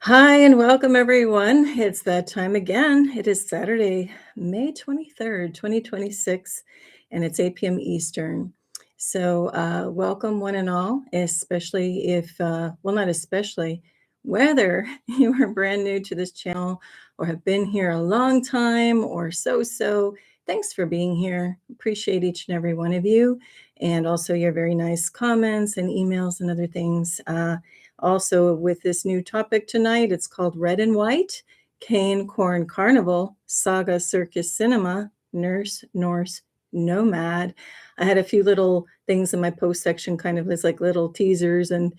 Hi and welcome everyone. It's that time again. It is Saturday, May 23rd, 2026, and it's 8 p.m. Eastern. So, welcome one and all, especially if, well, not especially, whether you are brand new to this channel or have been here a long time or so. Thanks for being here. Appreciate each and every one of you, and also your very nice comments and emails and other things. Also, with this new topic tonight, it's called Red and White, Cane Corn Carnival, Saga Circus Cinema, Norse Nomad. I had a few little things in my post section, kind of as like little teasers and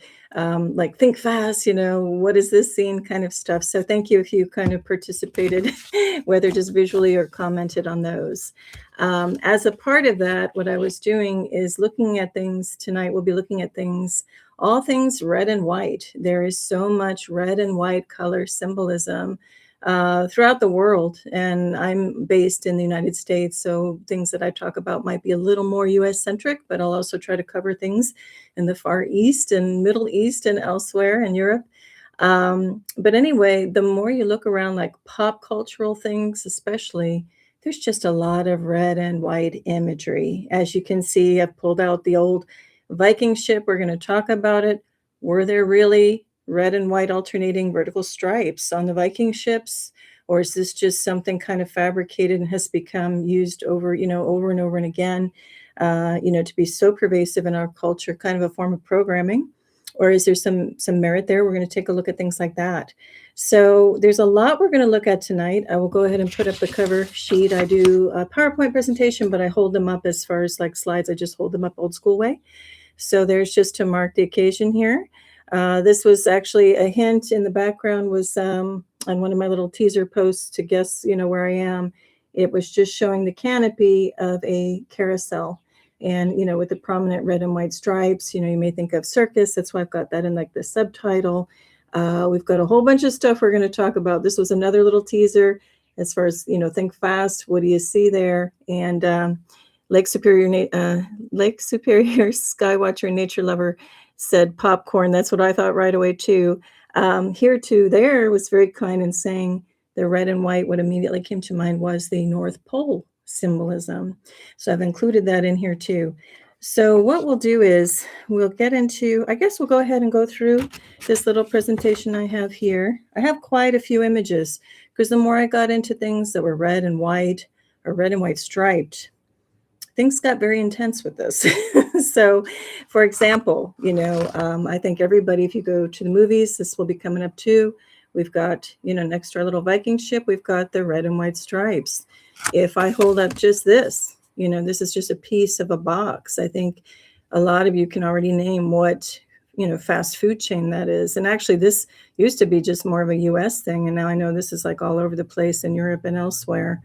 like think fast, what is this scene kind of stuff. So thank you if you kind of participated, whether just visually or commented on those. As a part of that, what I was doing is looking at things tonight. We'll be looking at things, all things red and white. There is so much red and white color symbolism throughout the world. And I'm based in the United States, so things that I talk about might be a little more US centric, but I'll also try to cover things in the Far East and Middle East and elsewhere in Europe. But anyway, the more you look around like pop cultural things, especially, there's just a lot of red and white imagery. As you can see, I've pulled out the old Viking ship. We're going to talk about it. Were there really red and white alternating vertical stripes on the Viking ships? Or is this just something kind of fabricated and has become used over and over and again, to be so pervasive in our culture, kind of a form of programming? Or is there some merit there? We're going to take a look at things like that. So there's a lot we're going to look at tonight. I will go ahead and put up the cover sheet. I do a PowerPoint presentation, but I hold them up as far as like slides. I just hold them up old school way. So there's just to mark the occasion here. This was actually a hint in the background was on one of my little teaser posts to guess, where I am. It was just showing the canopy of a carousel. And, with the prominent red and white stripes, you may think of circus. That's why I've got that in like the subtitle. We've got a whole bunch of stuff we're going to talk about. This was another little teaser as far as, think fast. What do you see there? And Lake Superior Skywatcher Nature Lover said popcorn. That's what I thought right away too. Here too, there was very kind in saying the red and white. What immediately came to mind was the North Pole symbolism. So I've included that in here too. So what we'll do is we'll get into, I guess we'll go ahead and go through this little presentation I have here. I have quite a few images because the more I got into things that were red and white or red and white striped, things got very intense with this. So, for example, I think everybody, if you go to the movies, this will be coming up too. We've got, next to our little Viking ship, we've got the red and white stripes. If I hold up just this, this is just a piece of a box. I think a lot of you can already name what, fast food chain that is. And actually, this used to be just more of a US thing. And now I know this is like all over the place in Europe and elsewhere.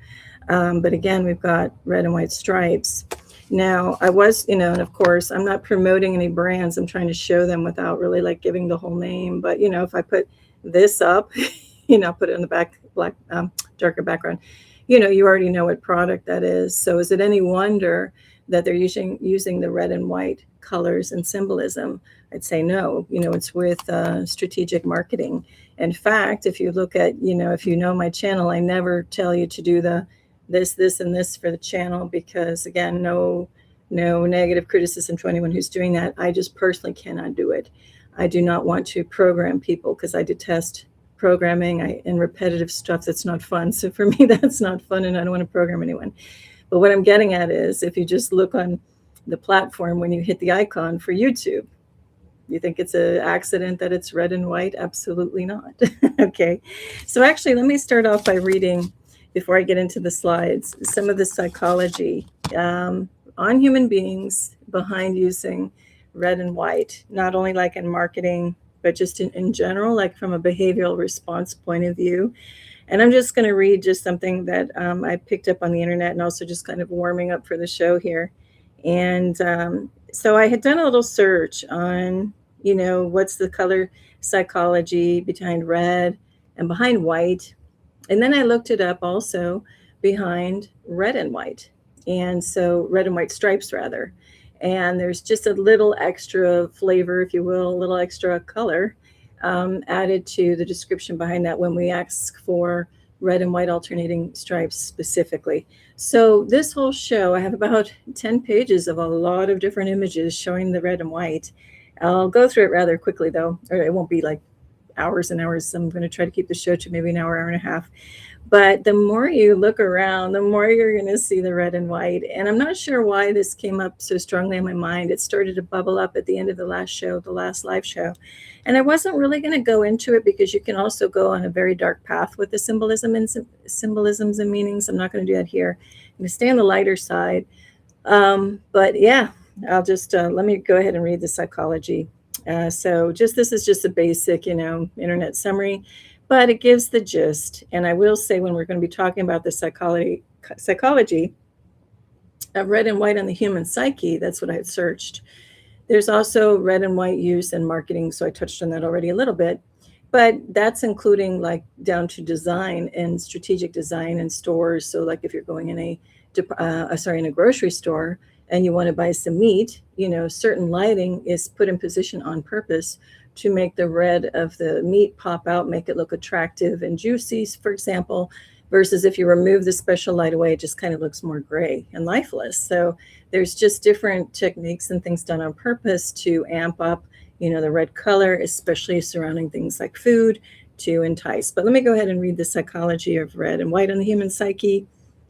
But again, we've got red and white stripes. Now, I was, and of course, I'm not promoting any brands. I'm trying to show them without really like giving the whole name. But, if I put this up, put it in the back, black, darker background, you already know what product that is. So is it any wonder that they're using the red and white colors and symbolism? I'd say no. It's with strategic marketing. In fact, if you look at, if you know my channel, I never tell you to do this, and this for the channel because, again, no negative criticism to anyone who's doing that. I just personally cannot do it. I do not want to program people because I detest programming and repetitive stuff that's not fun. So for me, that's not fun, and I don't want to program anyone. But what I'm getting at is if you just look on the platform when you hit the icon for YouTube, you think it's an accident that it's red and white? Absolutely not. Okay. So actually, let me start off by reading, before I get into the slides, some of the psychology on human beings behind using red and white, not only like in marketing, but just in general, like from a behavioral response point of view. And I'm just going to read just something that I picked up on the internet and also just kind of warming up for the show here. And so I had done a little search on, what's the color psychology behind red and behind white. And then I looked it up also behind red and white. And so red and white stripes, rather. And there's just a little extra flavor, if you will, a little extra color added to the description behind that when we ask for red and white alternating stripes specifically. So this whole show, I have about 10 pages of a lot of different images showing the red and white. I'll go through it rather quickly though, or it won't be like hours and hours. I'm going to try to keep the show to maybe an hour, hour and a half. But the more you look around, the more you're going to see the red and white. And I'm not sure why this came up so strongly in my mind. It started to bubble up at the end of the last show, the last live show. And I wasn't really going to go into it because you can also go on a very dark path with the symbolisms and meanings. I'm not going to do that here. I'm going to stay on the lighter side. But yeah, I'll just let me go ahead and read the psychology. So this is just a basic, internet summary, but it gives the gist. And I will say when we're going to be talking about the psychology of red and white on the human psyche, that's what I had searched. There's also red and white use in marketing. So I touched on that already a little bit, but that's including like down to design and strategic design in stores. So like if you're going in a grocery store and you want to buy some meat, certain lighting is put in position on purpose to make the red of the meat pop out, make it look attractive and juicy, for example, versus if you remove the special light away, it just kind of looks more gray and lifeless. So there's just different techniques and things done on purpose to amp up, the red color, especially surrounding things like food, to entice. But let me go ahead and read the psychology of red and white on the human psyche.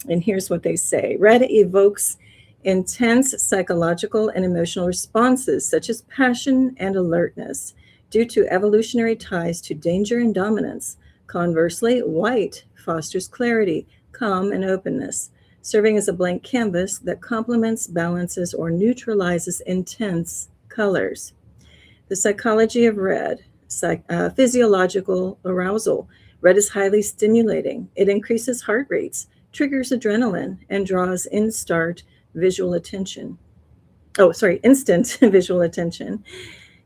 And here's what they say. Red evokes intense psychological and emotional responses, such as passion and alertness, due to evolutionary ties to danger and dominance. Conversely, white fosters clarity, calm, and openness, serving as a blank canvas that complements, balances, or neutralizes intense colors. The psychology of red, physiological arousal. Red is highly stimulating. It increases heart rates, triggers adrenaline, and draws instant visual attention.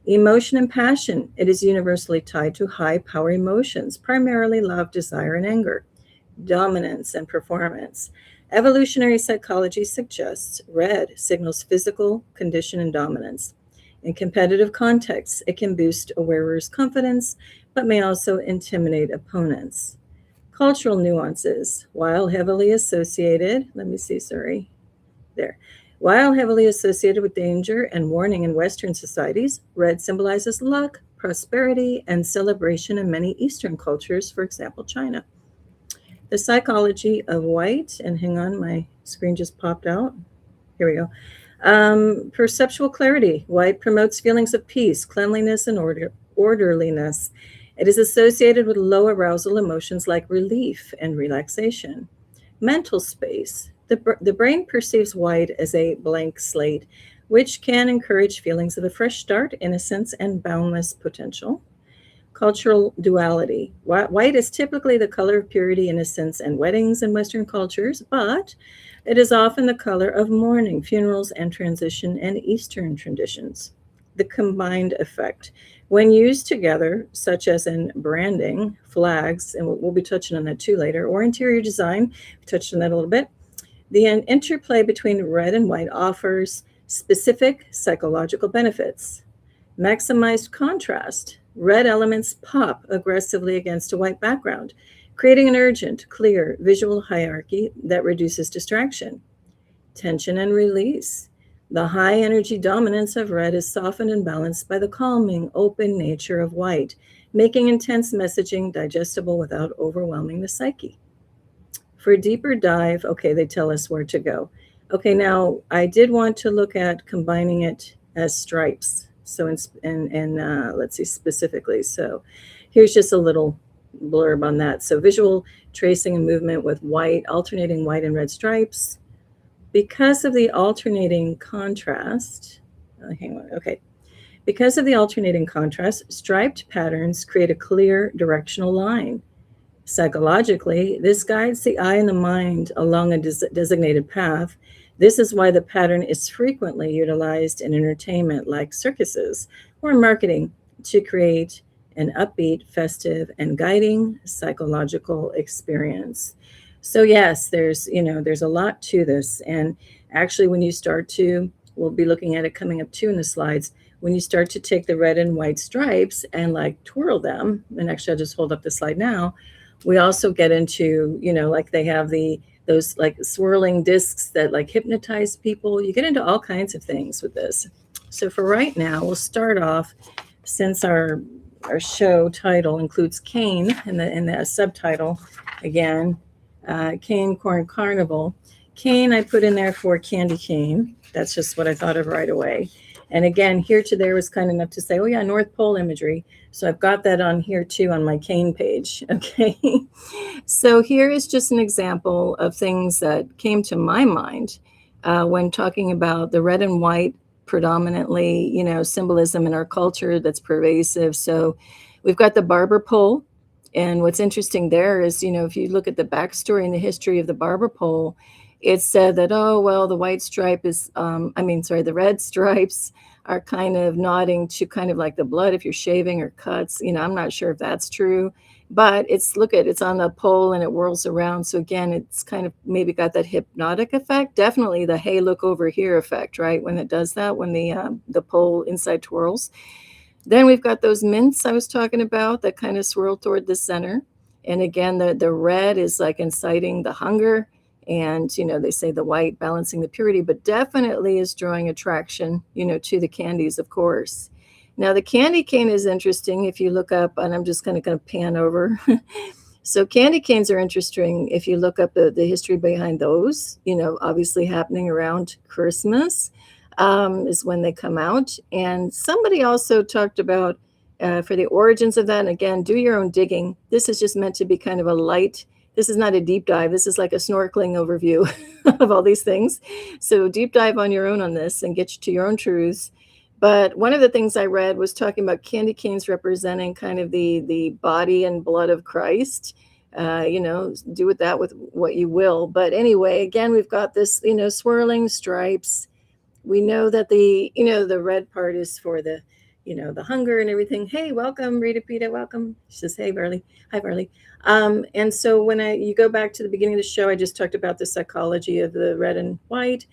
Emotion and passion. It is universally tied to high power emotions, primarily love, desire, and anger. Dominance and performance. Evolutionary psychology suggests red signals physical condition and dominance. In competitive contexts, it can boost a wearer's confidence, but may also intimidate opponents. Cultural nuances. While heavily associated with danger and warning in Western societies, red symbolizes luck, prosperity, and celebration in many Eastern cultures, for example, China. The psychology of white, and hang on, my screen just popped out. Here we go. Perceptual clarity. White promotes feelings of peace, cleanliness, and orderliness. It is associated with low arousal emotions like relief and relaxation. Mental space. The brain perceives white as a blank slate, which can encourage feelings of a fresh start, innocence, and boundless potential. Cultural duality. White is typically the color of purity, innocence, and weddings in Western cultures, but it is often the color of mourning, funerals, and transition in Eastern traditions. The combined effect. When used together, such as in branding, flags, and we'll be touching on that too later, or interior design, we touched on that a little bit, the interplay between red and white offers specific psychological benefits. Maximized contrast. Red elements pop aggressively against a white background, creating an urgent, clear visual hierarchy that reduces distraction. Tension and release. The high energy dominance of red is softened and balanced by the calming, open nature of white, making intense messaging digestible without overwhelming the psyche. For a deeper dive, they tell us where to go. Now I did want to look at combining it as stripes. So, let's see specifically. So here's just a little blurb on that. So visual tracing and movement with white, alternating white and red stripes. Because of the alternating contrast, because of the alternating contrast, striped patterns create a clear directional line. Psychologically, this guides the eye and the mind along a designated path. This is why the pattern is frequently utilized in entertainment like circuses or marketing to create an upbeat, festive, and guiding psychological experience. So yes, there's a lot to this. And actually, when you start to, we'll be looking at it coming up too in the slides, when you start to take the red and white stripes and like twirl them, and actually I'll just hold up the slide now, we also get into, like they have those like swirling discs that like hypnotize people. You get into all kinds of things with this. So for right now, we'll start off, since our show title includes cane in the subtitle, again, cane, corn, carnival. Cane I put in there for candy cane. That's just what I thought of right away. And again, Here to There was kind enough to say, oh yeah, North Pole imagery. So I've got that on here too on my cane page. Okay. So here is just an example of things that came to my mind when talking about the red and white, predominantly, symbolism in our culture that's pervasive. So we've got the barber pole. And what's interesting there is, if you look at the backstory and the history of the barber pole, it said that, oh, well, the white stripe is, the red stripes are kind of nodding to kind of like the blood if you're shaving or cuts. I'm not sure if that's true, but it's on the pole and it whirls around. So again, it's kind of maybe got that hypnotic effect. Definitely the, hey, look over here effect, right? When it does that, when the pole inside twirls. Then we've got those mints I was talking about that kind of swirl toward the center. And again, the red is like inciting the hunger. And, they say the white balancing the purity, but definitely is drawing attraction, to the candies, of course. Now, the candy cane is interesting if you look up, and I'm just kind of going to pan over. So candy canes are interesting if you look up the history behind those, obviously happening around Christmas is when they come out. And somebody also talked about for the origins of that. And again, do your own digging. This is just meant to be kind of a light. This is not a deep dive. This is like a snorkeling overview of all these things. So deep dive on your own on this and get you to your own truths. But one of the things I read was talking about candy canes representing kind of the body and blood of Christ. Do with that with what you will. But anyway, again, we've got this, swirling stripes. We know that the red part is for the, the hunger and everything. Hey, welcome, Rita Pita, welcome. She says, hey, Varleigh. Hi, Varleigh. And so when you go back to the beginning of the show, I just talked about the psychology of the red and white.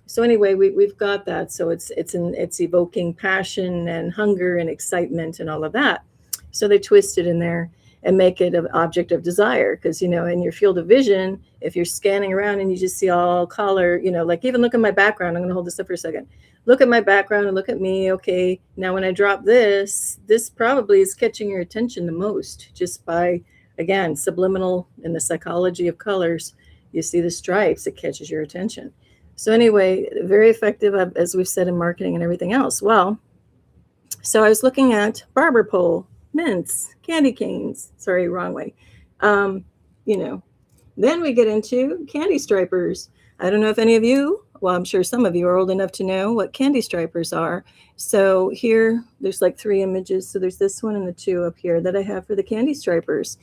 So anyway, we've got that. So it's evoking passion and hunger and excitement and all of that. So they twist it in there and make it an object of desire. Because, in your field of vision, if you're scanning around and you just see all color, like even look at my background. I'm going to hold this up for a second. Look at my background and look at me. Okay, now when I drop this probably is catching your attention the most just by, again, subliminal in the psychology of colors. You see the stripes, it catches your attention. So anyway, very effective, as we've said, in marketing and everything else. Well, so I was looking at barber pole, mints, candy canes. Sorry, wrong way. Then we get into candy stripers. I don't know if any of you, well, I'm sure some of you are old enough to know what candy stripers are. So here, there's like 3 images. So there's this one and the 2 up here that I have for the candy stripers.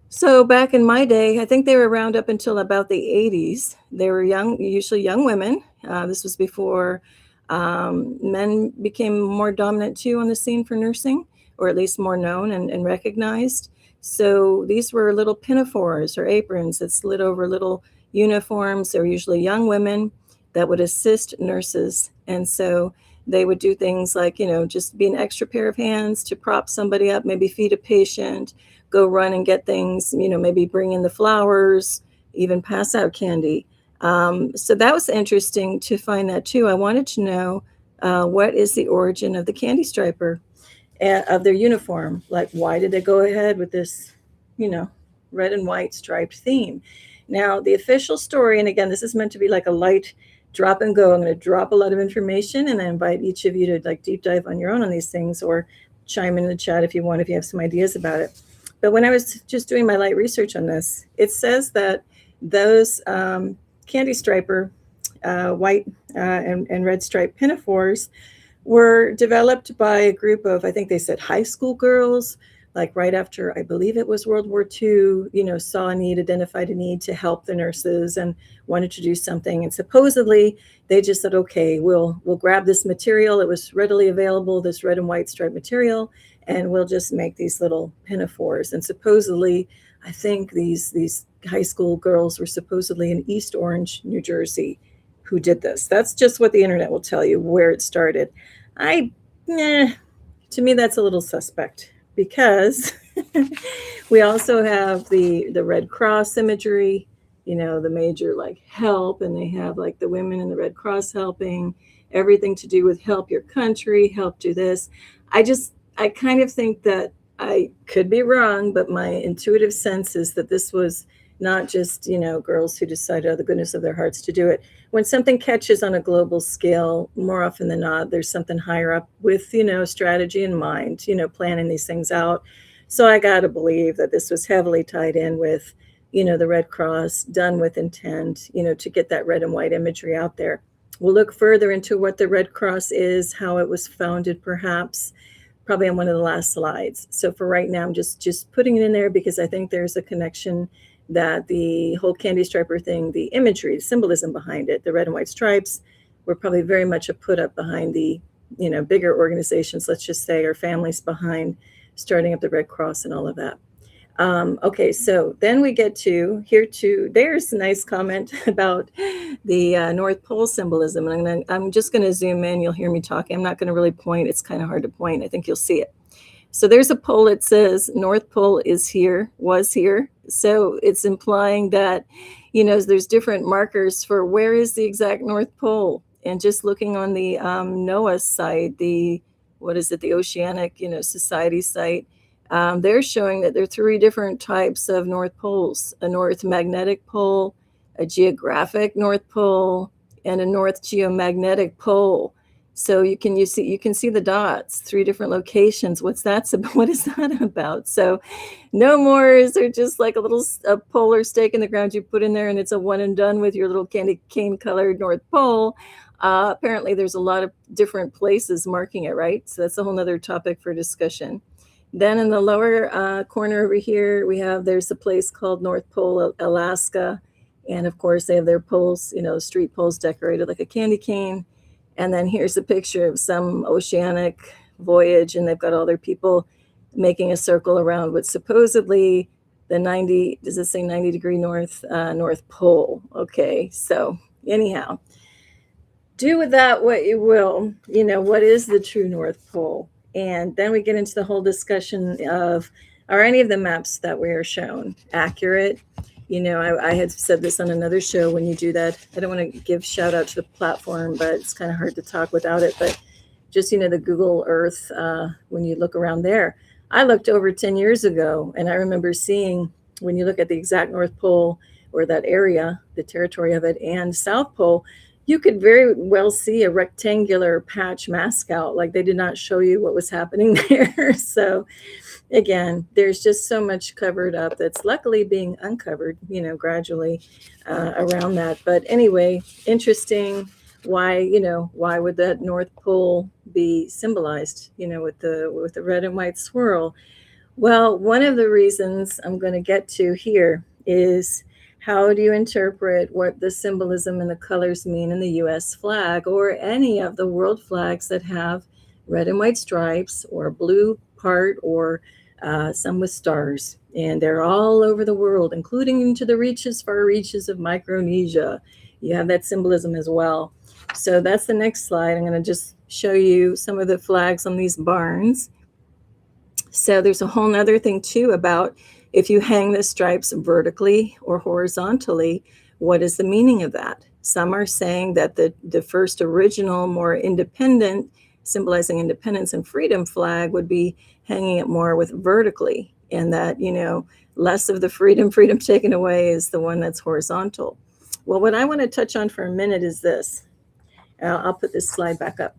So back in my day, I think they were around up until about the 80s. They were usually young women. This was before men became more dominant too on the scene for nursing, or at least more known and recognized. So these were little pinafores or aprons that slid over little uniforms. They were usually young women that would assist nurses. And so they would do things like, just be an extra pair of hands to prop somebody up, maybe feed a patient, go run and get things, maybe bring in the flowers, even pass out candy. So that was interesting to find that too. I wanted to know what is the origin of the candy striper, of their uniform. Like, why did they go ahead with this, red and white striped theme? Now, the official story, and again, this is meant to be like a light drop and go. I'm going to drop a lot of information and I invite each of you to like deep dive on your own on these things, or chime in the chat if you want, if you have some ideas about it. But when I was just doing my light research on this, it says that those candy striper, white and red striped pinafores were developed by a group of, I think they said high school girls, like right after, I believe it was World War II, saw a need, identified a need to help the nurses and wanted to do something. And supposedly they just said, okay, we'll grab this material. It was readily available, this red and white striped material, and we'll just make these little pinafores. And supposedly, I think these high school girls were supposedly in East Orange, New Jersey, who did this. That's just what the internet will tell you, where it started. I to me, that's a little suspect because we also have the Red Cross imagery, the major like help, and they have like the women in the Red Cross helping, everything to do with help your country, help do this. I kind of think that I could be wrong, but my intuitive sense is that this was not just, girls who decided out of the goodness of their hearts to do it. When something catches on a global scale, more often than not, there's something higher up with, strategy in mind, planning these things out. So I got to believe that this was heavily tied in with, the Red Cross, done with intent, to get that red and white imagery out there. We'll look further into what the Red Cross is, how it was founded, perhaps, probably on one of the last slides. So for right now, I'm just putting it in there because I think there's a connection that the whole candy striper thing, the imagery, the symbolism behind it, the red and white stripes, were probably very much a put up behind the, bigger organizations, let's just say, or families behind starting up the Red Cross and all of that. Okay, so then we get to here too. There's a nice comment about the North Pole symbolism. And I'm just going to zoom in. You'll hear me talking. I'm not going to really point. It's kind of hard to point. I think you'll see it. So there's a pole that says North Pole is here, was here. So it's implying that, there's different markers for where is the exact North Pole. And just looking on the NOAA site, the Oceanic, Society site, they're showing that there are 3 different types of North Poles: a North Magnetic Pole, a Geographic North Pole, and a North Geomagnetic Pole. So you can see the dots, 3 different locations. What is that about? So no more is there just like a polar stake in the ground you put in there and it's a one and done with your little candy cane colored North Pole. Apparently there's a lot of different places marking it, right? So that's a whole nother topic for discussion. Then in the lower corner over here, there's a place called North Pole, Alaska. And of course they have their poles, street poles decorated like a candy cane. And then here's a picture of some oceanic voyage, and they've got all their people making a circle around what's supposedly the 90, does it say 90 degree north pole? Okay, so anyhow, do with that what you will. What is the true North Pole? And then we get into the whole discussion of, are any of the maps that we are shown accurate? I had said this on another show. When you do that, I don't want to give shout out to the platform, but it's kind of hard to talk without it. But just, the Google Earth, when you look around there, I looked over 10 years ago, and I remember seeing, when you look at the exact North Pole or that area, the territory of it, and South Pole, you could very well see a rectangular patch mask out. Like they did not show you what was happening there. So again, there's just so much covered up that's luckily being uncovered, gradually around that. But anyway, interesting. Why would that North Pole be symbolized, with the red and white swirl? Well, one of the reasons I'm going to get to here is, how do you interpret what the symbolism and the colors mean in the U.S. flag or any of the world flags that have red and white stripes or blue part or some with stars? And they're all over the world, including into the far reaches of Micronesia. You have that symbolism as well. So that's the next slide. I'm going to just show you some of the flags on these barns. So there's a whole nother thing too about if you hang the stripes vertically or horizontally, what is the meaning of that? Some are saying that the first original, more independent, symbolizing independence and freedom flag would be hanging it more with vertically, and that, less of the freedom taken away is the one that's horizontal. Well, what I want to touch on for a minute is this. I'll put this slide back up.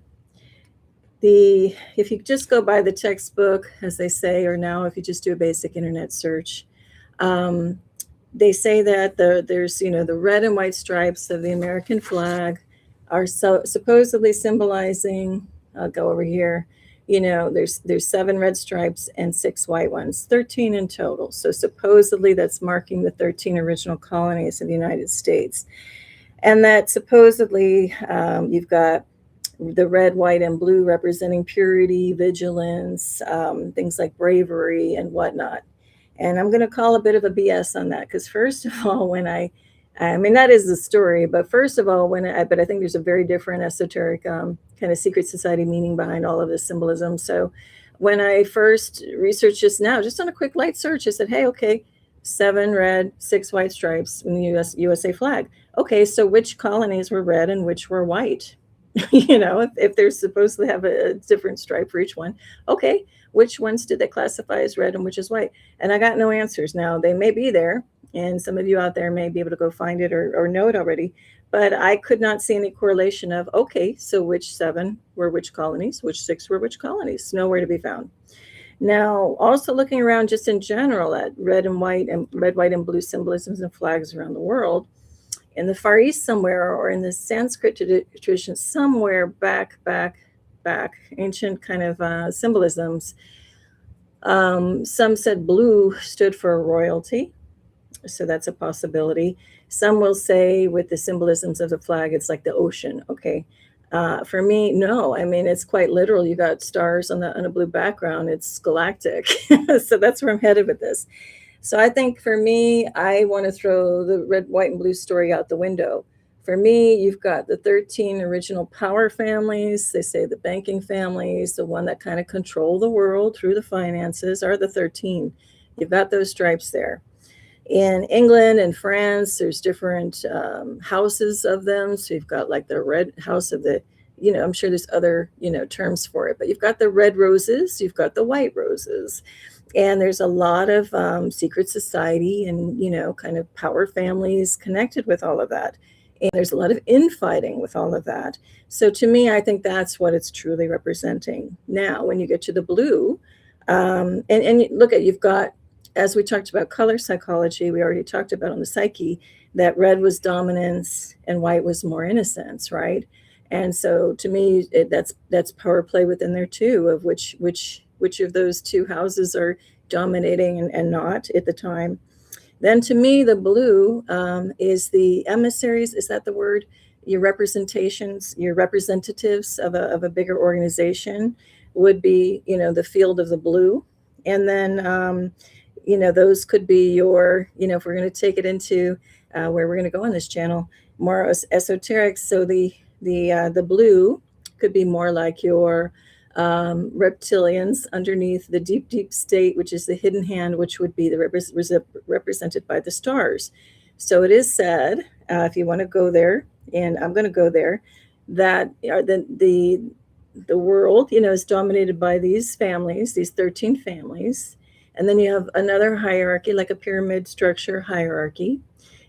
If you just go by the textbook, as they say, or now if you just do a basic internet search, they say that there's the red and white stripes of the American flag are supposedly symbolizing, I'll go over here, there's 7 red stripes and 6 white ones, 13 in total. So supposedly that's marking the 13 original colonies of the United States. And that supposedly you've got the red, white, and blue representing purity, vigilance, things like bravery and whatnot. And I'm going to call a bit of a BS on that, because first of all, that is the story. But first of all, but I think there's a very different esoteric kind kind of secret society meaning behind all of this symbolism. So when I first researched just now, just on a quick light search, I said, hey, okay, 7 red, 6 white stripes in the USA flag. Okay, so which colonies were red and which were white? If they're supposed to have a different stripe for each one, okay, which ones did they classify as red and which is white? And I got no answers. Now, they may be there, and some of you out there may be able to go find it or know it already, but I could not see any correlation of, okay, so which 7 were which colonies, which 6 were which colonies, nowhere to be found. Now, also looking around just in general at red, white, and blue symbolisms and flags around the world, in the Far East somewhere, or in the Sanskrit tradition somewhere back, ancient kind of symbolisms, some said blue stood for royalty. So that's a possibility. Some will say with the symbolisms of the flag, it's like the ocean. Okay. For me, no. I mean, it's quite literal. You got stars on a blue background. It's galactic. So that's where I'm headed with this. So I think for me, I want to throw the red, white, and blue story out the window. For me, you've got the 13 original power families. They say the banking families, the one that kind of control the world through the finances, are the 13. You've got those stripes there. In England and France, there's different houses of them. So you've got like the red house of the, I'm sure there's other, terms for it, but you've got the red roses, you've got the white roses. And there's a lot of secret society and, kind of power families connected with all of that. And there's a lot of infighting with all of that. So to me, I think that's what it's truly representing. Now, when you get to the blue, and look at, you've got, as we talked about color psychology, we already talked about on the psyche, that red was dominance and white was more innocence, right? And so to me, that's power play within there too, of which of those two houses are dominating and not at the time. Then to me, the blue is the emissaries. Is that the word? Your representations, your representatives of a bigger organization would be, the field of the blue. And then, those could be your, if we're going to take it into where we're going to go on this channel, more esoteric. So the blue could be more like your reptilians underneath the deep state, which is the hidden hand, which would be represented by the stars. So it is said, if you want to go there, and I'm going to go there, that the world, is dominated by these families, these 13 families. And then you have another hierarchy, like a pyramid structure hierarchy.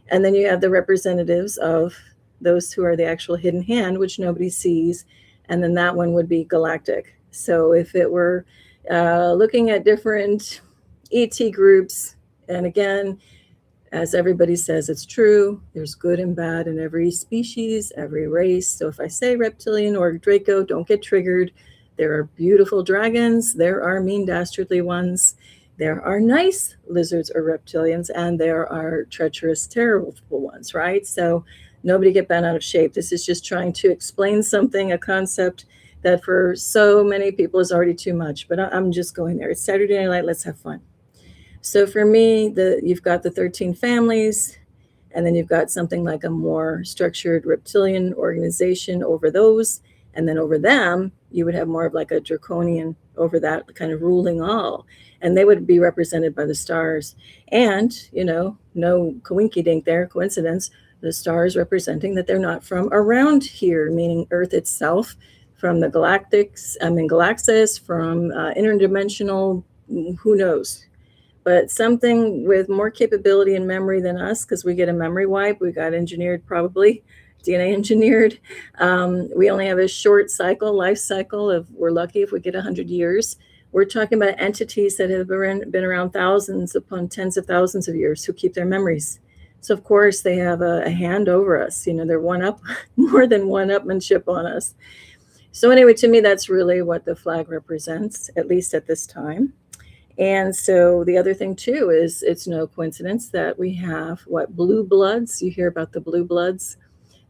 And then you have the representatives of those who are the actual hidden hand, which nobody sees. And then that one would be galactic. So if it were looking at different ET groups, and again, as everybody says, it's true, there's good and bad in every species, every race. So if I say reptilian or Draco, don't get triggered. There are beautiful dragons. There are mean, dastardly ones. There are nice lizards or reptilians, and there are treacherous, terrible ones, right? So nobody get bent out of shape. This is just trying to explain something, a concept that for so many people is already too much. But I'm just going there. It's Saturday Night Light. Let's have fun. So for me, you've got the 13 families, and then you've got something like a more structured reptilian organization over those. And then over them, you would have more of like a draconian over that, kind of ruling all. And they would be represented by the stars. And, no coinky-dink there, coincidence, the stars representing that they're not from around here, meaning Earth itself, from the galaxies, from interdimensional, who knows. But something with more capability and memory than us, because we get a memory wipe. We got engineered, probably DNA engineered. We only have a short life cycle of, we're lucky if we get 100 years. We're talking about entities that have been around thousands upon tens of thousands of years who keep their memories. So of course they have a hand over us. They're more than one-upmanship on us. So anyway, to me, that's really what the flag represents, at least at this time. And so the other thing too is, it's no coincidence that we have blue bloods. You hear about the blue bloods.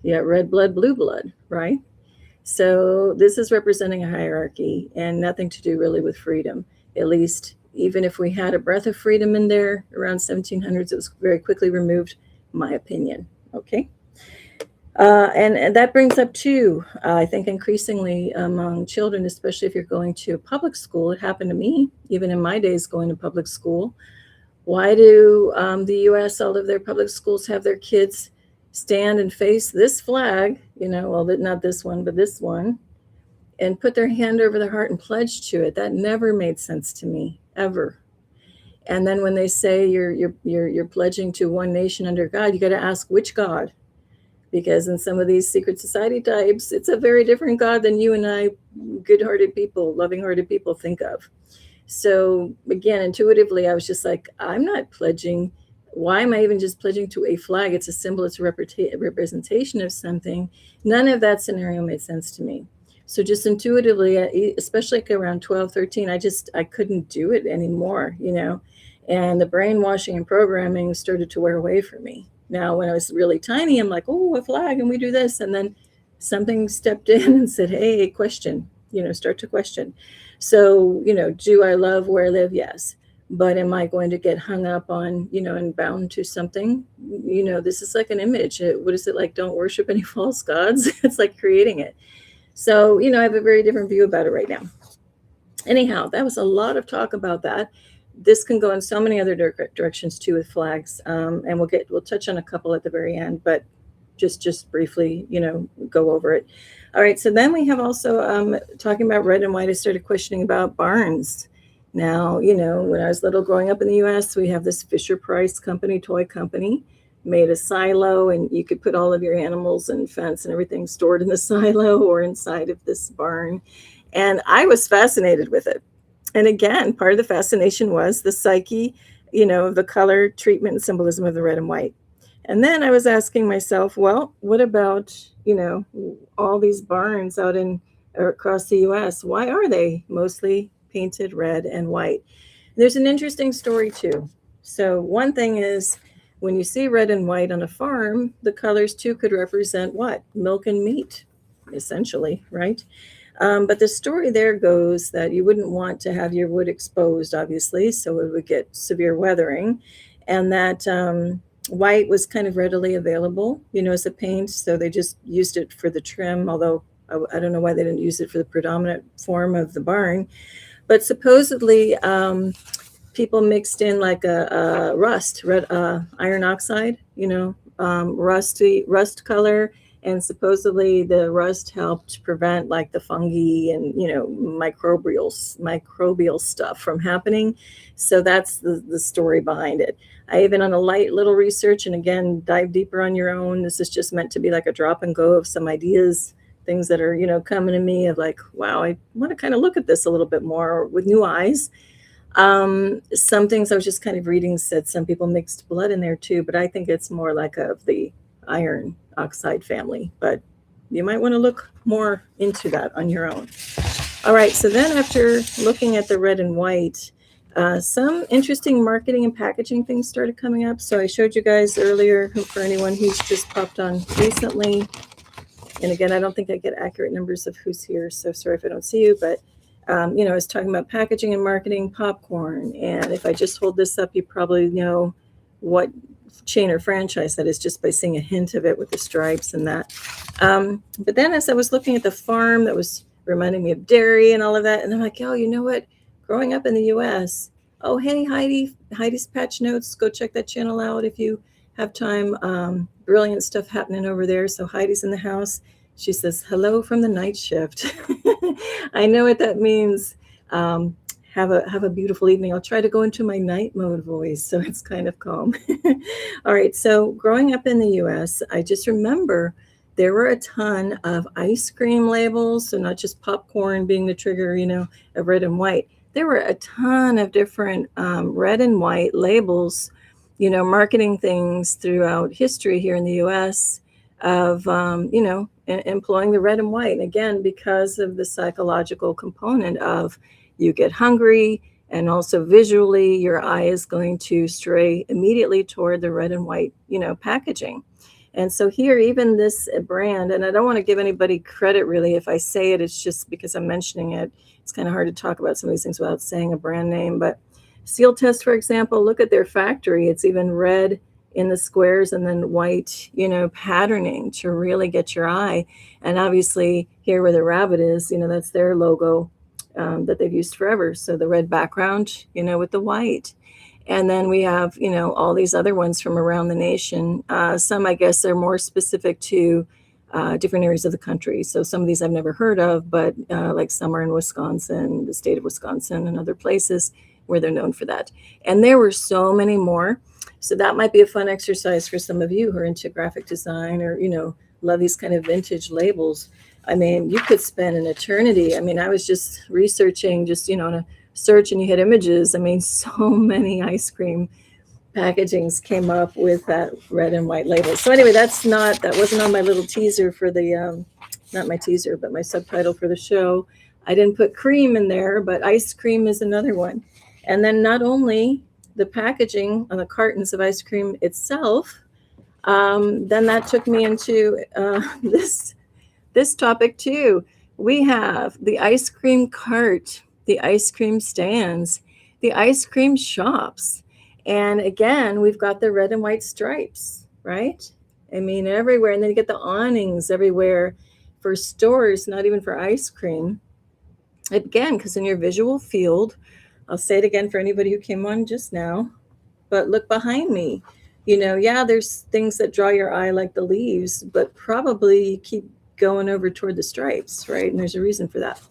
You got red blood, blue blood, right? So this is representing a hierarchy and nothing to do really with freedom. At least, even if we had a breath of freedom in there around 1700s, it was very quickly removed, my opinion. Okay. And that brings up too, I think increasingly among children, especially if you're going to a public school. It happened to me, even in my days going to public school. Why do the U.S., all of their public schools have their kids stand and face this flag, well, not this one, but this one, and put their hand over their heart and pledge to it? That never made sense to me, ever. And then when they say you're pledging to one nation under God, you got to ask which God, because in some of these secret society types, it's a very different God than you and I, good-hearted people, loving-hearted people, think of. So again, intuitively, I was just like, I'm not pledging. Why am I even just pledging to a flag? It's a symbol, it's a representation of something. None of that scenario made sense to me. So just intuitively, especially like around 12, 13, I couldn't do it anymore, and the brainwashing and programming started to wear away for me. Now, when I was really tiny, I'm like, oh, a flag, and we do this. And then something stepped in and said, hey, question, start to question. So, do I love where I live? Yes. But am I going to get hung up on, and bound to something? This is like an image. What is it like? Don't worship any false gods. It's like creating it. So, I have a very different view about it right now. Anyhow, that was a lot of talk about that. This can go in so many other directions too with flags, and we'll touch on a couple at the very end, but just briefly, go over it. All right, so then we have also talking about red and white. I started questioning about barns. Now, when I was little growing up in the U.S., we have this Fisher-Price company, toy company, made a silo, and you could put all of your animals and fence and everything stored in the silo or inside of this barn. And I was fascinated with it. And again, part of the fascination was the psyche, the color, treatment, and symbolism of the red and white. And then I was asking myself, well, what about, all these barns out or across the U.S.? Why are they mostly painted red and white? There's an interesting story too. So one thing is, when you see red and white on a farm, the colors too could represent what? Milk and meat, essentially, right? But the story there goes that you wouldn't want to have your wood exposed, obviously, so it would get severe weathering, and that white was kind of readily available, as a paint, so they just used it for the trim, although I don't know why they didn't use it for the predominant form of the barn. But supposedly, people mixed in like a red iron oxide, rust color. And supposedly the rust helped prevent like the fungi and, microbial stuff from happening. So that's the story behind it. I even on a light little research, and again, dive deeper on your own. This is just meant to be like a drop and go of some ideas, things that are, coming to me of like, wow, I want to kind of look at this a little bit more with new eyes. Some things I was just kind of reading said some people mixed blood in there too, but I think it's more like of the iron oxide family, but you might want to look more into that on your own. All right, so then after looking at the red and white, some interesting marketing and packaging things started coming up. So I showed you guys earlier, for anyone who's just popped on recently, and again, I don't think I get accurate numbers of who's here, so sorry if I don't see you, but I was talking about packaging and marketing popcorn, and if I just hold this up, you probably know what chain or franchise that is just by seeing a hint of it with the stripes and that. But then as I was looking at the farm, that was reminding me of dairy and all of that, and I'm like, oh, you know what? Growing up in the U.S., oh, hey, Heidi's Patch Notes, go check that channel out if you have time. Brilliant stuff happening over there. So Heidi's in the house. She says, hello from the night shift. I know what that means. Have a beautiful evening. I'll try to go into my night mode voice, so it's kind of calm. All right, so growing up in the U.S., I just remember there were a ton of ice cream labels, so not just popcorn being the trigger, of red and white. There were a ton of different red and white labels, marketing things throughout history here in the U.S. of, employing the red and white. And again, because of the psychological component of you get hungry, and also visually your eye is going to stray immediately toward the red and white, packaging. And so here, even this brand, and I don't want to give anybody credit really if I say it, it's just because I'm mentioning it. It's kind of hard to talk about some of these things without saying a brand name, but Seal Test, for example, look at their factory. It's even red in the squares, and then white, patterning to really get your eye. And obviously here where the rabbit is, that's their logo that they've used forever. So the red background, with the white. And then we have, all these other ones from around the nation. Some, I guess, are more specific to different areas of the country. So some of these I've never heard of, but like some are in Wisconsin, the state of Wisconsin, and other places where they're known for that. And there were so many more. So that might be a fun exercise for some of you who are into graphic design or, love these kind of vintage labels. I mean, you could spend an eternity. I mean, I was just researching, on a search, and you hit images. I mean, so many ice cream packagings came up with that red and white label. So anyway, that wasn't on my little teaser for the, not my teaser, but my subtitle for the show. I didn't put cream in there, but ice cream is another one. And then not only the packaging on the cartons of ice cream itself, then that took me into this topic too. We have the ice cream cart, the ice cream stands, the ice cream shops. And again, we've got the red and white stripes, right? I mean, everywhere. And then you get the awnings everywhere for stores, not even for ice cream. Again, because in your visual field, I'll say it again for anybody who came on just now, but look behind me. There's things that draw your eye like the leaves, but probably you keep going over toward the stripes, right? And there's a reason for that.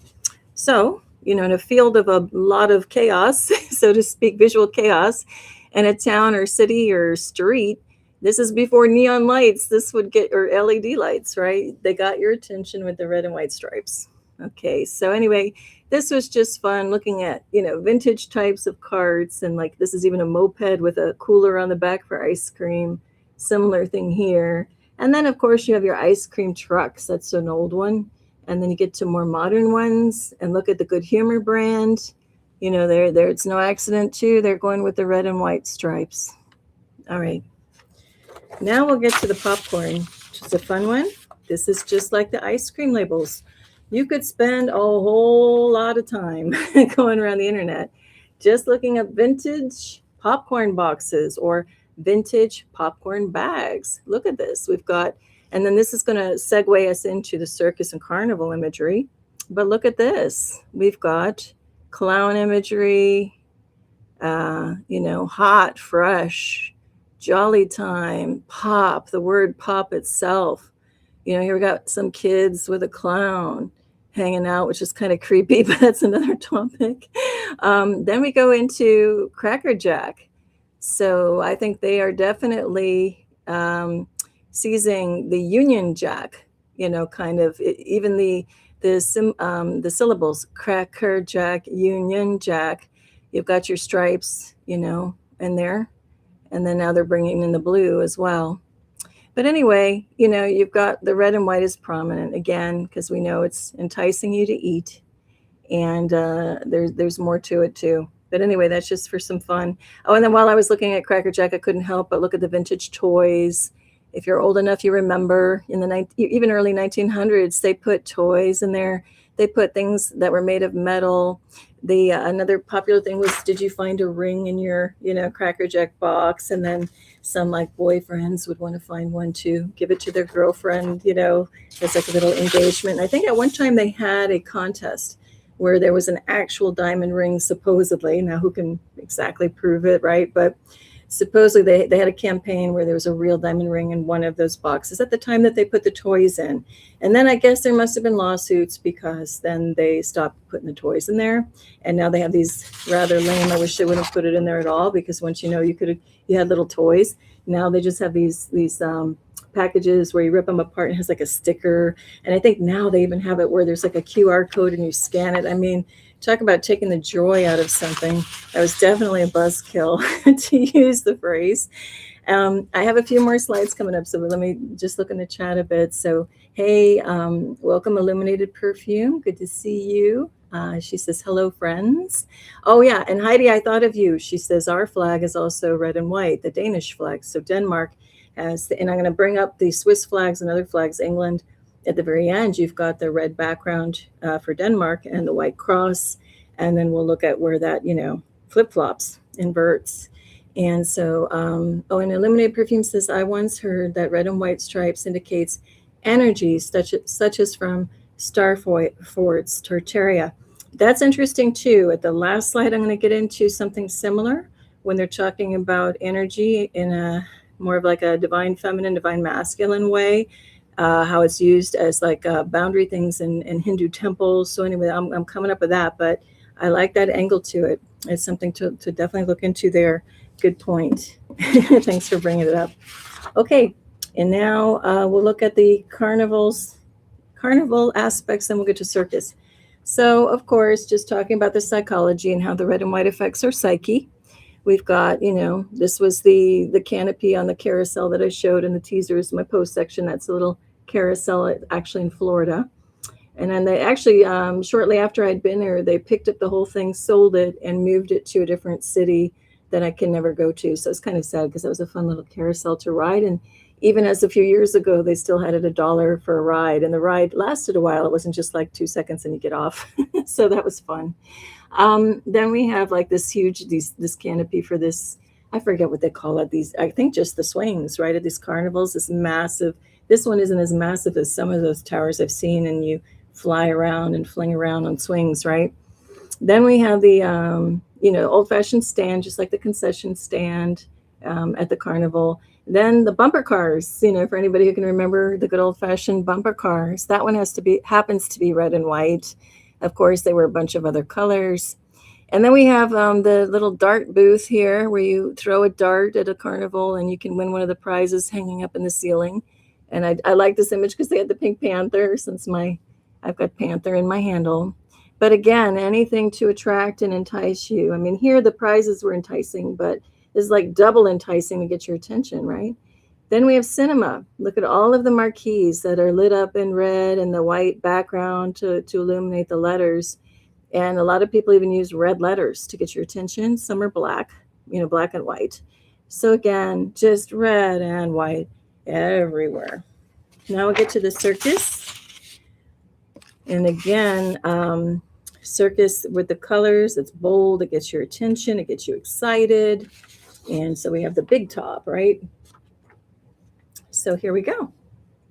So, in a field of a lot of chaos, so to speak, visual chaos, in a town or city or street, this is before neon lights, or LED lights, right? They got your attention with the red and white stripes. Okay, so anyway, this was just fun looking at, vintage types of carts, and like this is even a moped with a cooler on the back for ice cream. Similar thing here. And then, of course, you have your ice cream trucks. That's an old one. And then you get to more modern ones, and look at the Good Humor brand. There it's no accident too. They're going with the red and white stripes. All right. Now we'll get to the popcorn, which is a fun one. This is just like the ice cream labels. You could spend a whole lot of time going around the internet just looking up vintage popcorn boxes or vintage popcorn bags. Look at this. We've got, and then this is going to segue us into the circus and carnival imagery. But look at this. We've got clown imagery, hot, fresh, jolly time, pop, the word pop itself. Here we got some kids with a clown hanging out, which is kind of creepy, but that's another topic. Then we go into Cracker Jack. So I think they are definitely seizing the Union Jack, kind of even the syllables, Cracker Jack, Union Jack. You've got your stripes, in there. And then now they're bringing in the blue as well. But anyway, you've got the red and white is prominent again, because we know it's enticing you to eat. And there's more to it too. But anyway, that's just for some fun. Oh, and then while I was looking at Cracker Jack, I couldn't help but look at the vintage toys. If you're old enough, you remember in the even early 1900s, they put toys in there. They put things that were made of metal. Another popular thing was, did you find a ring in your, Cracker Jack box? And then some like boyfriends would want to find one to give it to their girlfriend, as like a little engagement. And I think at one time they had a contest where there was an actual diamond ring, supposedly. Now, who can exactly prove it, right? But supposedly they had a campaign where there was a real diamond ring in one of those boxes at the time that they put the toys in. And then I guess there must have been lawsuits, because then they stopped putting the toys in there. And now they have these rather lame, I wish they wouldn't have put it in there at all, because once you had little toys. Now they just have these packages where you rip them apart and it has like a sticker. And I think now they even have it where there's like a QR code and you scan it. I mean, talk about taking the joy out of something. That was definitely a buzzkill, to use the phrase. I have a few more slides coming up, so let me just look in the chat a bit. So, hey, welcome, Illuminated Perfume. Good to see you. She says, hello, friends. Oh, yeah, and Heidi, I thought of you. She says, our flag is also red and white, the Danish flag. So Denmark has, and I'm going to bring up the Swiss flags and other flags, England. At the very end, you've got the red background for Denmark and the white cross. And then we'll look at where that, flip-flops, inverts. And so, and Illuminated Perfume says, I once heard that red and white stripes indicates energies such as from Starfort's Tertiaria. That's interesting too. At the last slide, I'm going to get into something similar when they're talking about energy in a more of like a divine feminine, divine masculine way, how it's used as like boundary things in Hindu temples. So anyway, I'm coming up with that, but I like that angle to it. It's something to definitely look into there. Good point. Thanks for bringing it up. Okay, and now we'll look at the carnival aspects, and we'll get to circus. So, of course, just talking about the psychology and how the red and white affects our psyche. We've got, this was the canopy on the carousel that I showed in the teasers, my post section. That's a little carousel actually in Florida. And then they actually, shortly after I'd been there, they picked up the whole thing, sold it, and moved it to a different city that I can never go to. So it's kind of sad because that was a fun little carousel to ride. And even as a few years ago, they still had it $1 for a ride. And the ride lasted a while. It wasn't just like 2 seconds and you get off. So that was fun. Then we have like this huge, this canopy for this, I forget what they call it. These, I think just the swings, right? At these carnivals, this massive, this one isn't as massive as some of those towers I've seen, and you fly around and fling around on swings, right? Then we have the, old-fashioned stand, just like the concession stand at the carnival. Then the bumper cars, for anybody who can remember the good old-fashioned bumper cars, that one happens to be red and white. Of course, they were a bunch of other colors. And then we have the little dart booth here where you throw a dart at a carnival and you can win one of the prizes hanging up in the ceiling. And I like this image because they had the pink panther, since I've got Panther in my handle. But again, anything to attract and entice you. I mean, here the prizes were enticing, but it's like double enticing to get your attention, right? Then we have cinema. Look at all of the marquees that are lit up in red and the white background to illuminate the letters. And a lot of people even use red letters to get your attention. Some are black, black and white. So again, just red and white everywhere. Now we'll get to the circus. And again, circus with the colors, it's bold, it gets your attention, it gets you excited. And so we have the big top, right? So here we go.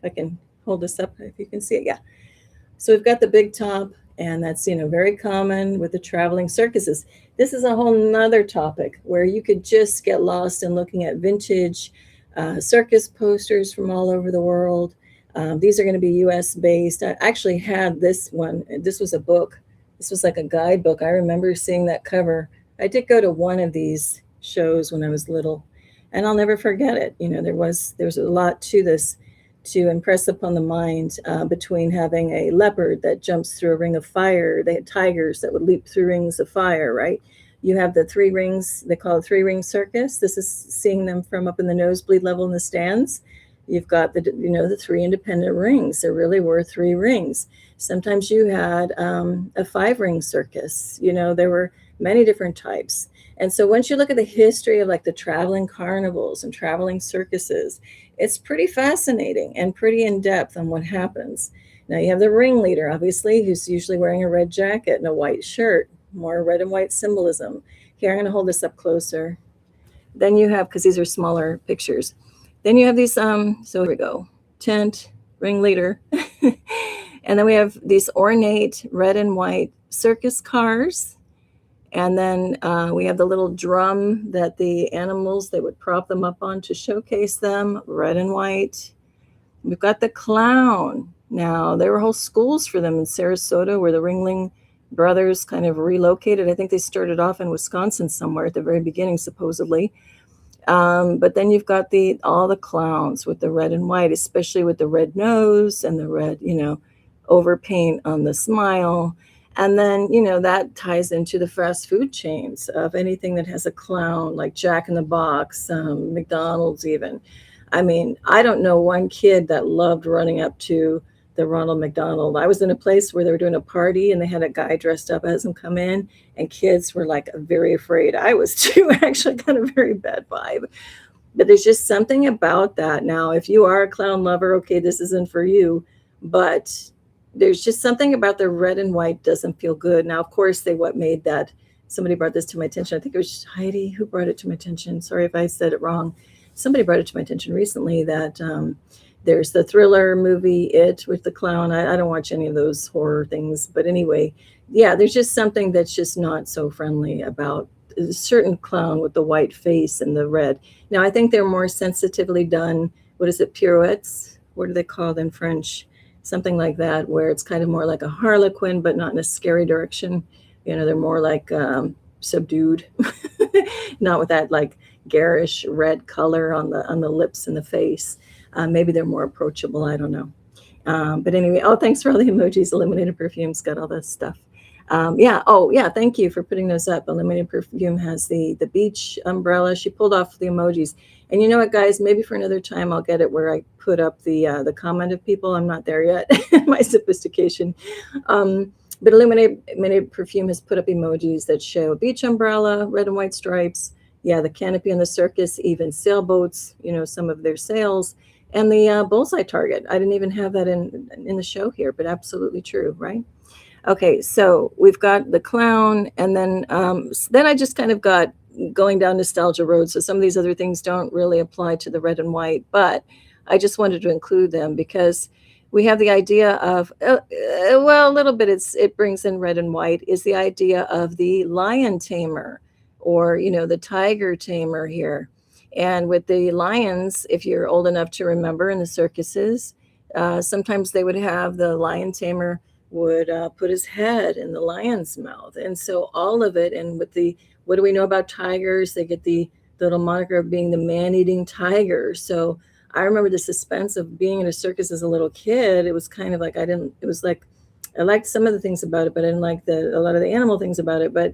I can hold this up if you can see it. Yeah. So we've got the big top, and that's, very common with the traveling circuses. This is a whole nother topic where you could just get lost in looking at vintage circus posters from all over the world. These are going to be US based. I actually had this one. This was a book. This was like a guidebook. I remember seeing that cover. I did go to one of these shows when I was little, and I'll never forget it. There was a lot to this to impress upon the mind, between having a leopard that jumps through a ring of fire. They had tigers that would leap through rings of fire, right? You have the 3 rings. They call it 3-ring circus. This is seeing them from up in the nosebleed level in the stands. You've got the 3 independent rings. There really were 3 rings. Sometimes you had a 5-ring circus. There were many different types. And so once you look at the history of like the traveling carnivals and traveling circuses, it's pretty fascinating and pretty in depth on what happens. Now you have the ringleader, obviously, who's usually wearing a red jacket and a white shirt, more red and white symbolism. Here, I'm going to hold this up closer. Then you have, because these are smaller pictures. Then you have these, so here we go, tent, ringleader. And then we have these ornate red and white circus cars. And then we have the little drum that the animals, they would prop them up on to showcase them, red and white. We've got the clown. Now, there were whole schools for them in Sarasota where the Ringling Brothers kind of relocated. I think they started off in Wisconsin somewhere at the very beginning, supposedly. But then you've got all the clowns with the red and white, especially with the red nose and the red, overpaint on the smile. And then, that ties into the fast food chains of anything that has a clown, like Jack in the Box, McDonald's even. I mean, I don't know one kid that loved running up to the Ronald McDonald. I was in a place where they were doing a party and they had a guy dressed up as him come in, and kids were like very afraid. I was too, actually, kind of very bad vibe. But there's just something about that. Now, if you are a clown lover, okay, this isn't for you, but there's just something about the red and white doesn't feel good. Now, of course, they made that somebody brought this to my attention. I think it was Heidi who brought it to my attention. Sorry if I said it wrong. Somebody brought it to my attention recently that there's the thriller movie, It, with the clown. I don't watch any of those horror things. But anyway, yeah, there's just something that's just not so friendly about a certain clown with the white face and the red. Now, I think they're more sensitively done. What is it, pirouettes? What do they call them in French? Something like that, where it's kind of more like a harlequin, but not in a scary direction. You know, they're more like subdued, not with that like garish red color on the lips and the face. Maybe they're more approachable. I don't know. But anyway, thanks for all the emojis. Illuminated Perfume's got all this stuff. Yeah. Oh, yeah. Thank you for putting those up. Illuminated Perfume has the beach umbrella. She pulled off the emojis. And you know what, guys? Maybe for another time I'll get it where I put up the comment of people. I'm not there yet. My sophistication. But Illuminated Perfume has put up emojis that show a beach umbrella, red and white stripes. Yeah, the canopy on the circus, even sailboats. You know, some of their sails. And the bullseye target. I didn't even have that in the show here, but absolutely true, right? Okay, so we've got the clown, and then I just kind of got going down nostalgia road. So some of these other things don't really apply to the red and white, but I just wanted to include them because we have the idea of, well, a little bit, it brings in red and white, is the idea of the lion tamer or, you know, the tiger tamer here. And with the lions, if you're old enough to remember in the circuses, sometimes they would have the lion tamer would put his head in the lion's mouth. And so all of it, and with the, what do we know about tigers? They get the little moniker of being the man-eating tiger. So I remember the suspense of being in a circus as a little kid. It was kind of like, I liked some of the things about it, but I didn't like a lot of the animal things about it. But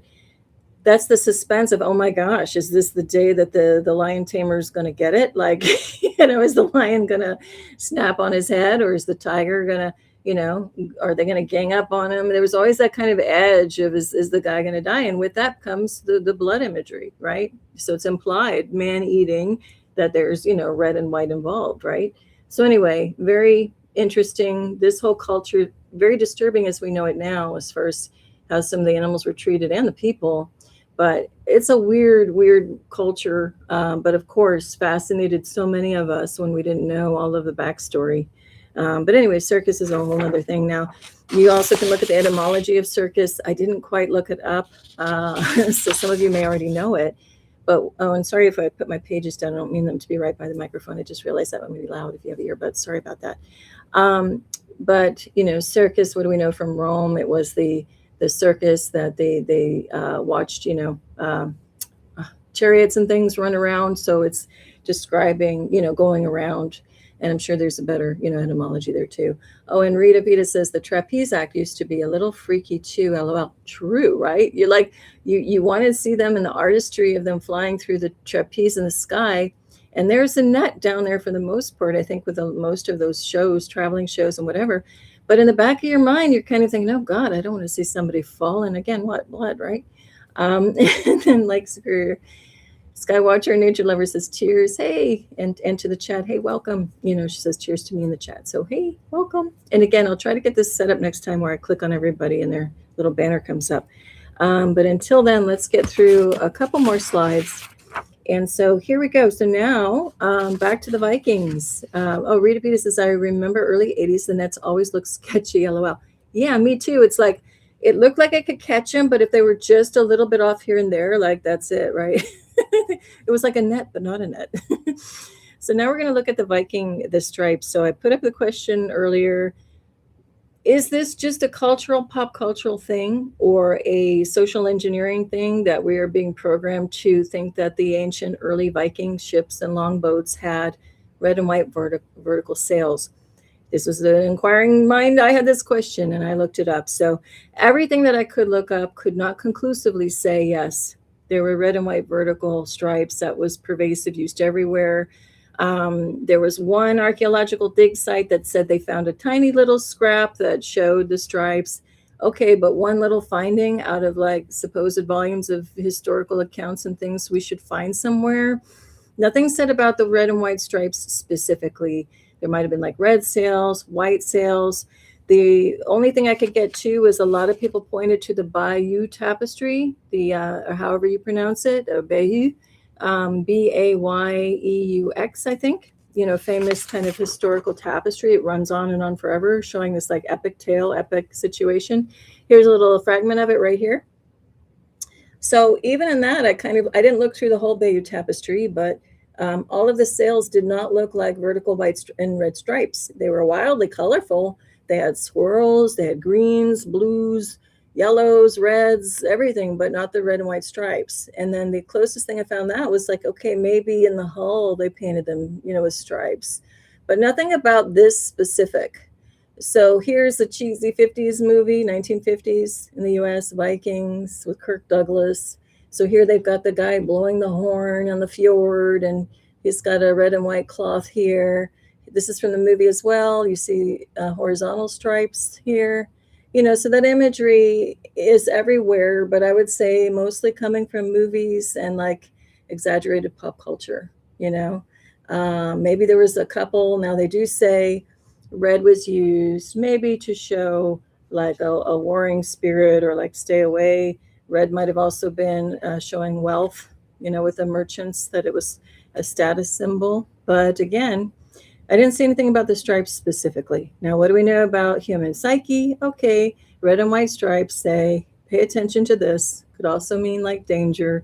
that's the suspense of, oh my gosh, is this the day that the lion tamer is going to get it? Like, you know, is the lion going to snap on his head, or is the tiger going to, you know, are they going to gang up on him? There was always that kind of edge of, is the guy going to die? And with that comes the blood imagery, right? So it's implied man eating, that there's, you know, red and white involved, right? So anyway, very interesting. This whole culture, very disturbing as we know it now, as far as how some of the animals were treated and the people. But it's a weird culture. But of course, fascinated so many of us when we didn't know all of the backstory. But anyway, circus is a whole other thing now. You also can look at the etymology of circus. I didn't quite look it up. So some of you may already know it. But, and sorry if I put my pages down. I don't mean them to be right by the microphone. I just realized that I'm going to be loud if you have earbuds. Sorry about that. But, you know, circus, what do we know from Rome? It was the circus that they watched, you know, chariots and things run around. So it's describing, you know, going around. And I'm sure there's a better, you know, etymology there too. Oh, and Rita Pita says the trapeze act used to be a little freaky too. LOL. True, right? You're like, you want to see them in the artistry of them flying through the trapeze in the sky. And there's a net down there for the most part, I think, with most of those shows, traveling shows and whatever. But in the back of your mind, you're kind of thinking, oh God, I don't want to see somebody fall. And again, what? Blood, right? And then Lake Superior Skywatcher Nature Lover says cheers, hey, and to the chat, hey, welcome. You know, she says cheers to me in the chat. So hey, welcome. And again, I'll try to get this set up next time where I click on everybody and their little banner comes up. But until then, let's get through a couple more slides. And so here we go. So now back to the Vikings. Rita Pita says, I remember early 80s, the nets always look sketchy, LOL. Yeah, me too. It's like, it looked like I could catch them, but if they were just a little bit off here and there, like that's it, right? It was like a net, but not a net. So now we're going to look at the stripes. So I put up the question earlier, is this just a pop cultural thing or a social engineering thing that we are being programmed to think that the ancient early Viking ships and longboats had red and white vertical sails? This was an inquiring mind. I had this question and I looked it up. So everything that I could look up could not conclusively say yes. There were red and white vertical stripes that was pervasive, used everywhere. There was one archaeological dig site that said they found a tiny little scrap that showed the stripes. Okay, but one little finding out of like supposed volumes of historical accounts and things we should find somewhere. Nothing said about the red and white stripes specifically. There might have been like red sails, white sails. The only thing I could get to was a lot of people pointed to the Bayeux Tapestry, or however you pronounce it, Bayeux, Bayeux, I think. Famous kind of historical tapestry. It runs on and on forever, showing this like epic tale, epic situation. Here's a little fragment of it right here. So even in that, I didn't look through the whole Bayeux Tapestry, but all of the sails did not look like vertical white and red stripes. They were wildly colorful. They had swirls, they had greens, blues, yellows, reds, everything, but not the red and white stripes. And then the closest thing I found that was like, okay, maybe in the hull they painted them, with stripes, but nothing about this specific. So here's a cheesy 50s movie, 1950s in the US, Vikings with Kirk Douglas. So here they've got the guy blowing the horn on the fjord, and he's got a red and white cloth here. This is from the movie as well. You see horizontal stripes here. So that imagery is everywhere, but I would say mostly coming from movies and like exaggerated pop culture, Maybe there was a couple. Now they do say red was used maybe to show like a warring spirit or like stay away. Red might have also been showing wealth, with the merchants, that it was a status symbol. But again, I didn't see anything about the stripes specifically. Now, what do we know about human psyche? Okay, red and white stripes say, pay attention to this. Could also mean like danger.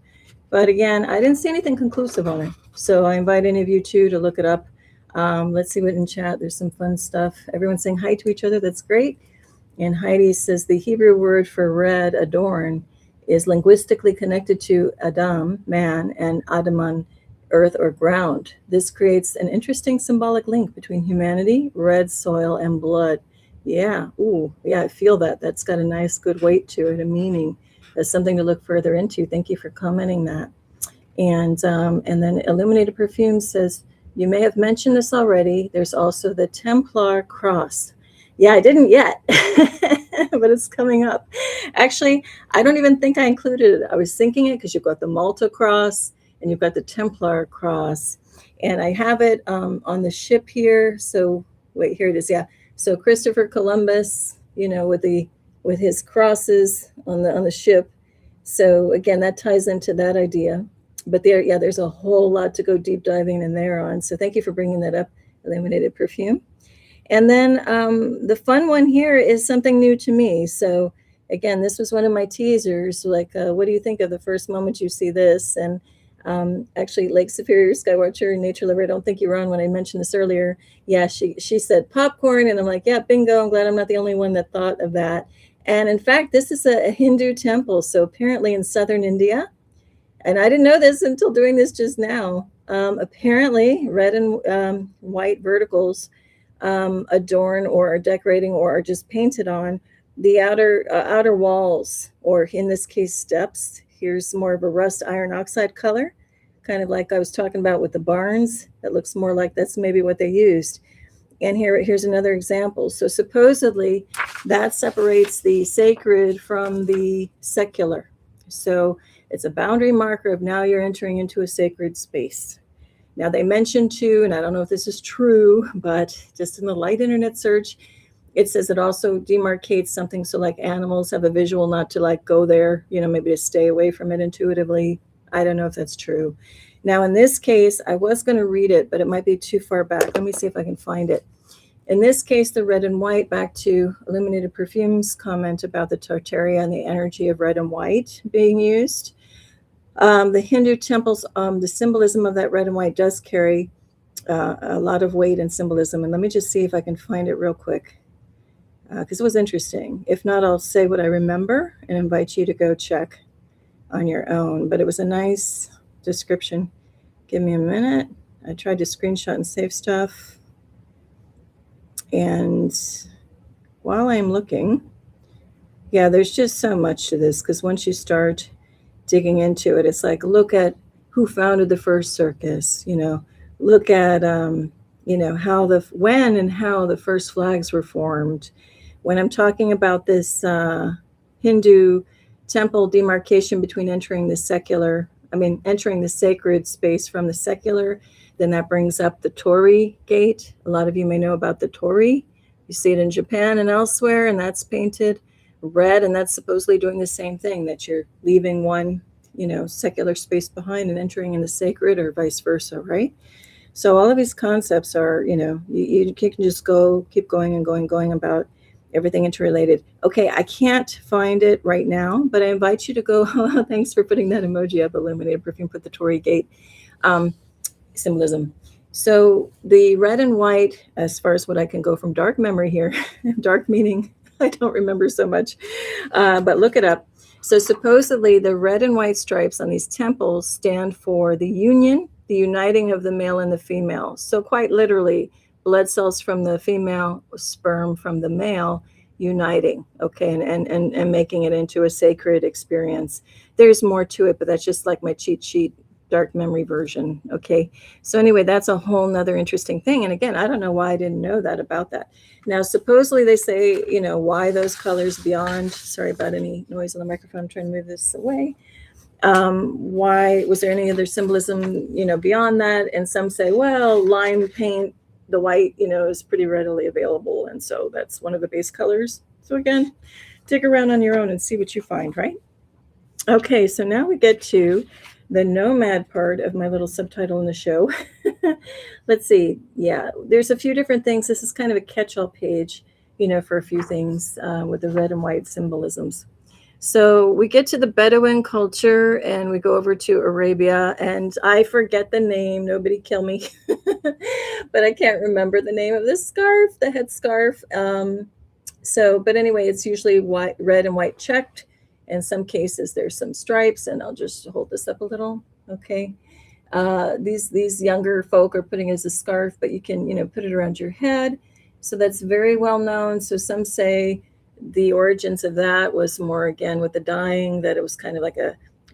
But again, I didn't see anything conclusive on it. So I invite any of you to look it up. Let's see what in chat. There's some fun stuff. Everyone's saying hi to each other. That's great. And Heidi says the Hebrew word for red, adorn, is linguistically connected to Adam, man, and Adaman, earth or ground. This creates an interesting symbolic link between humanity, red soil, and blood. Yeah, I feel that. That's got a nice, good weight to it, a meaning. That's something to look further into. Thank you for commenting that. And then Illuminated Perfume says, you may have mentioned this already. There's also the Templar cross. Yeah, I didn't yet, but it's coming up. Actually, I don't even think I included it. I was thinking it because you've got the Malta cross and you've got the Templar cross. And I have it on the ship here. So wait, here it is. Yeah. So Christopher Columbus, with his crosses on the ship. So again, that ties into that idea. But there's a whole lot to go deep diving in there on. So thank you for bringing that up, Illuminated Perfume. And then the fun one here is something new to me. So again, this was one of my teasers. Like, what do you think of the first moment you see this? And actually, Lake Superior Skywatcher, Nature Lover, I don't think you were on when I mentioned this earlier. Yeah, she said popcorn. And I'm like, yeah, bingo. I'm glad I'm not the only one that thought of that. And in fact, this is a Hindu temple. So apparently in southern India, and I didn't know this until doing this just now, apparently red and white verticals adorn or are decorating or are just painted on the outer walls, or in this case steps. Here's more of a rust iron oxide color, kind of like I was talking about with the barns. That looks more like that's maybe what they used. And here's another example. So supposedly that separates the sacred from the secular. So it's a boundary marker of now you're entering into a sacred space. Now they mentioned too, and I don't know if this is true, but just in the light internet search, it says it also demarcates something. So like animals have a visual not to like go there, maybe to stay away from it intuitively. I don't know if that's true. Now in this case, I was going to read it, but it might be too far back. Let me see if I can find it. In this case, the red and white, back to Illuminated Perfume's comment about the Tartaria and the energy of red and white being used. The Hindu temples, the symbolism of that red and white does carry a lot of weight and symbolism. And let me just see if I can find it real quick, because it was interesting. If not, I'll say what I remember and invite you to go check on your own. But it was a nice description. Give me a minute. I tried to screenshot and save stuff. And while I'm looking, yeah, there's just so much to this, because once you start digging into it, it's like, look at who founded the first circus, look at, when and how the first flags were formed. When I'm talking about this Hindu temple demarcation between entering the sacred space from the secular, then that brings up the Torii gate. A lot of you may know about the Torii You see it in Japan and elsewhere, and that's painted red, and that's supposedly doing the same thing, that you're leaving one, secular space behind and entering in the sacred, or vice versa, right? So all of these concepts are, you can just keep going and going about everything interrelated. Okay, I can't find it right now, but I invite you to go. Thanks for putting that emoji up, Illuminated Perfume, put the Torii Gate symbolism. So the red and white, as far as what I can go from dark memory here, dark meaning I don't remember so much, but look it up. So supposedly the red and white stripes on these temples stand for the union, the uniting of the male and the female. So quite literally, blood cells from the female, sperm from the male, uniting, okay, and making it into a sacred experience. There's more to it, but that's just like my cheat sheet dark memory version. Okay. So anyway, that's a whole nother interesting thing. And again, I don't know why I didn't know that about that. Now, supposedly they say, why those colors beyond, sorry about any noise on the microphone, I'm trying to move this away. Why was there any other symbolism, beyond that? And some say, well, lime paint, the white, is pretty readily available. And so that's one of the base colors. So again, dig around on your own and see what you find, right? Okay. So now we get to the nomad part of my little subtitle in the show. Let's see. Yeah, there's a few different things. This is kind of a catch-all page, for a few things with the red and white symbolisms. So we get to the Bedouin culture and we go over to Arabia, and I forget the name. Nobody kill me. But I can't remember the name of this scarf, the headscarf. But anyway, it's usually white, red and white checked. In some cases, there's some stripes, and I'll just hold this up a little. Okay. These younger folk are putting it as a scarf, but you can, put it around your head. So that's very well known. So some say the origins of that was more, again, with the dyeing, that it was kind of like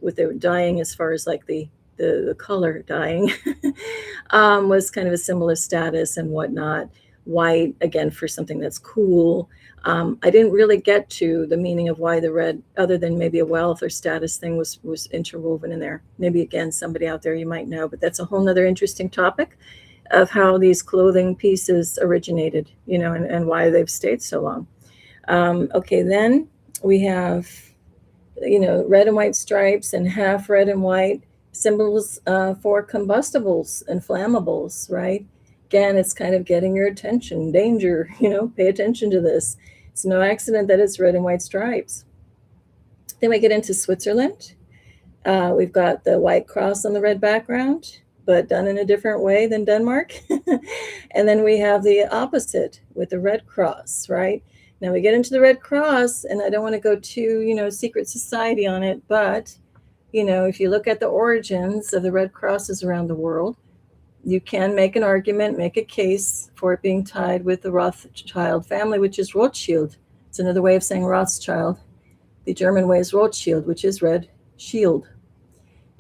with the dyeing as far as like the color dyeing was kind of a symbol of status and whatnot. White, again, for something that's cool. I didn't really get to the meaning of why the red, other than maybe a wealth or status thing was interwoven in there. Maybe, again, somebody out there you might know, but that's a whole nother interesting topic of how these clothing pieces originated, and why they've stayed so long. Okay, then we have, red and white stripes and half red and white symbols for combustibles and flammables, right? Again, it's kind of getting your attention. Danger, pay attention to this. It's no accident that it's red and white stripes. Then we get into Switzerland. We've got the white cross on the red background, but done in a different way than Denmark. And then we have the opposite with the red cross, right? Now we get into the red cross, and I don't want to go too, secret society on it, but, if you look at the origins of the red crosses around the world, you can make an argument, make a case for it being tied with the Rothschild family, which is Rothschild. It's another way of saying Rothschild. The German way is Rothschild, which is red shield.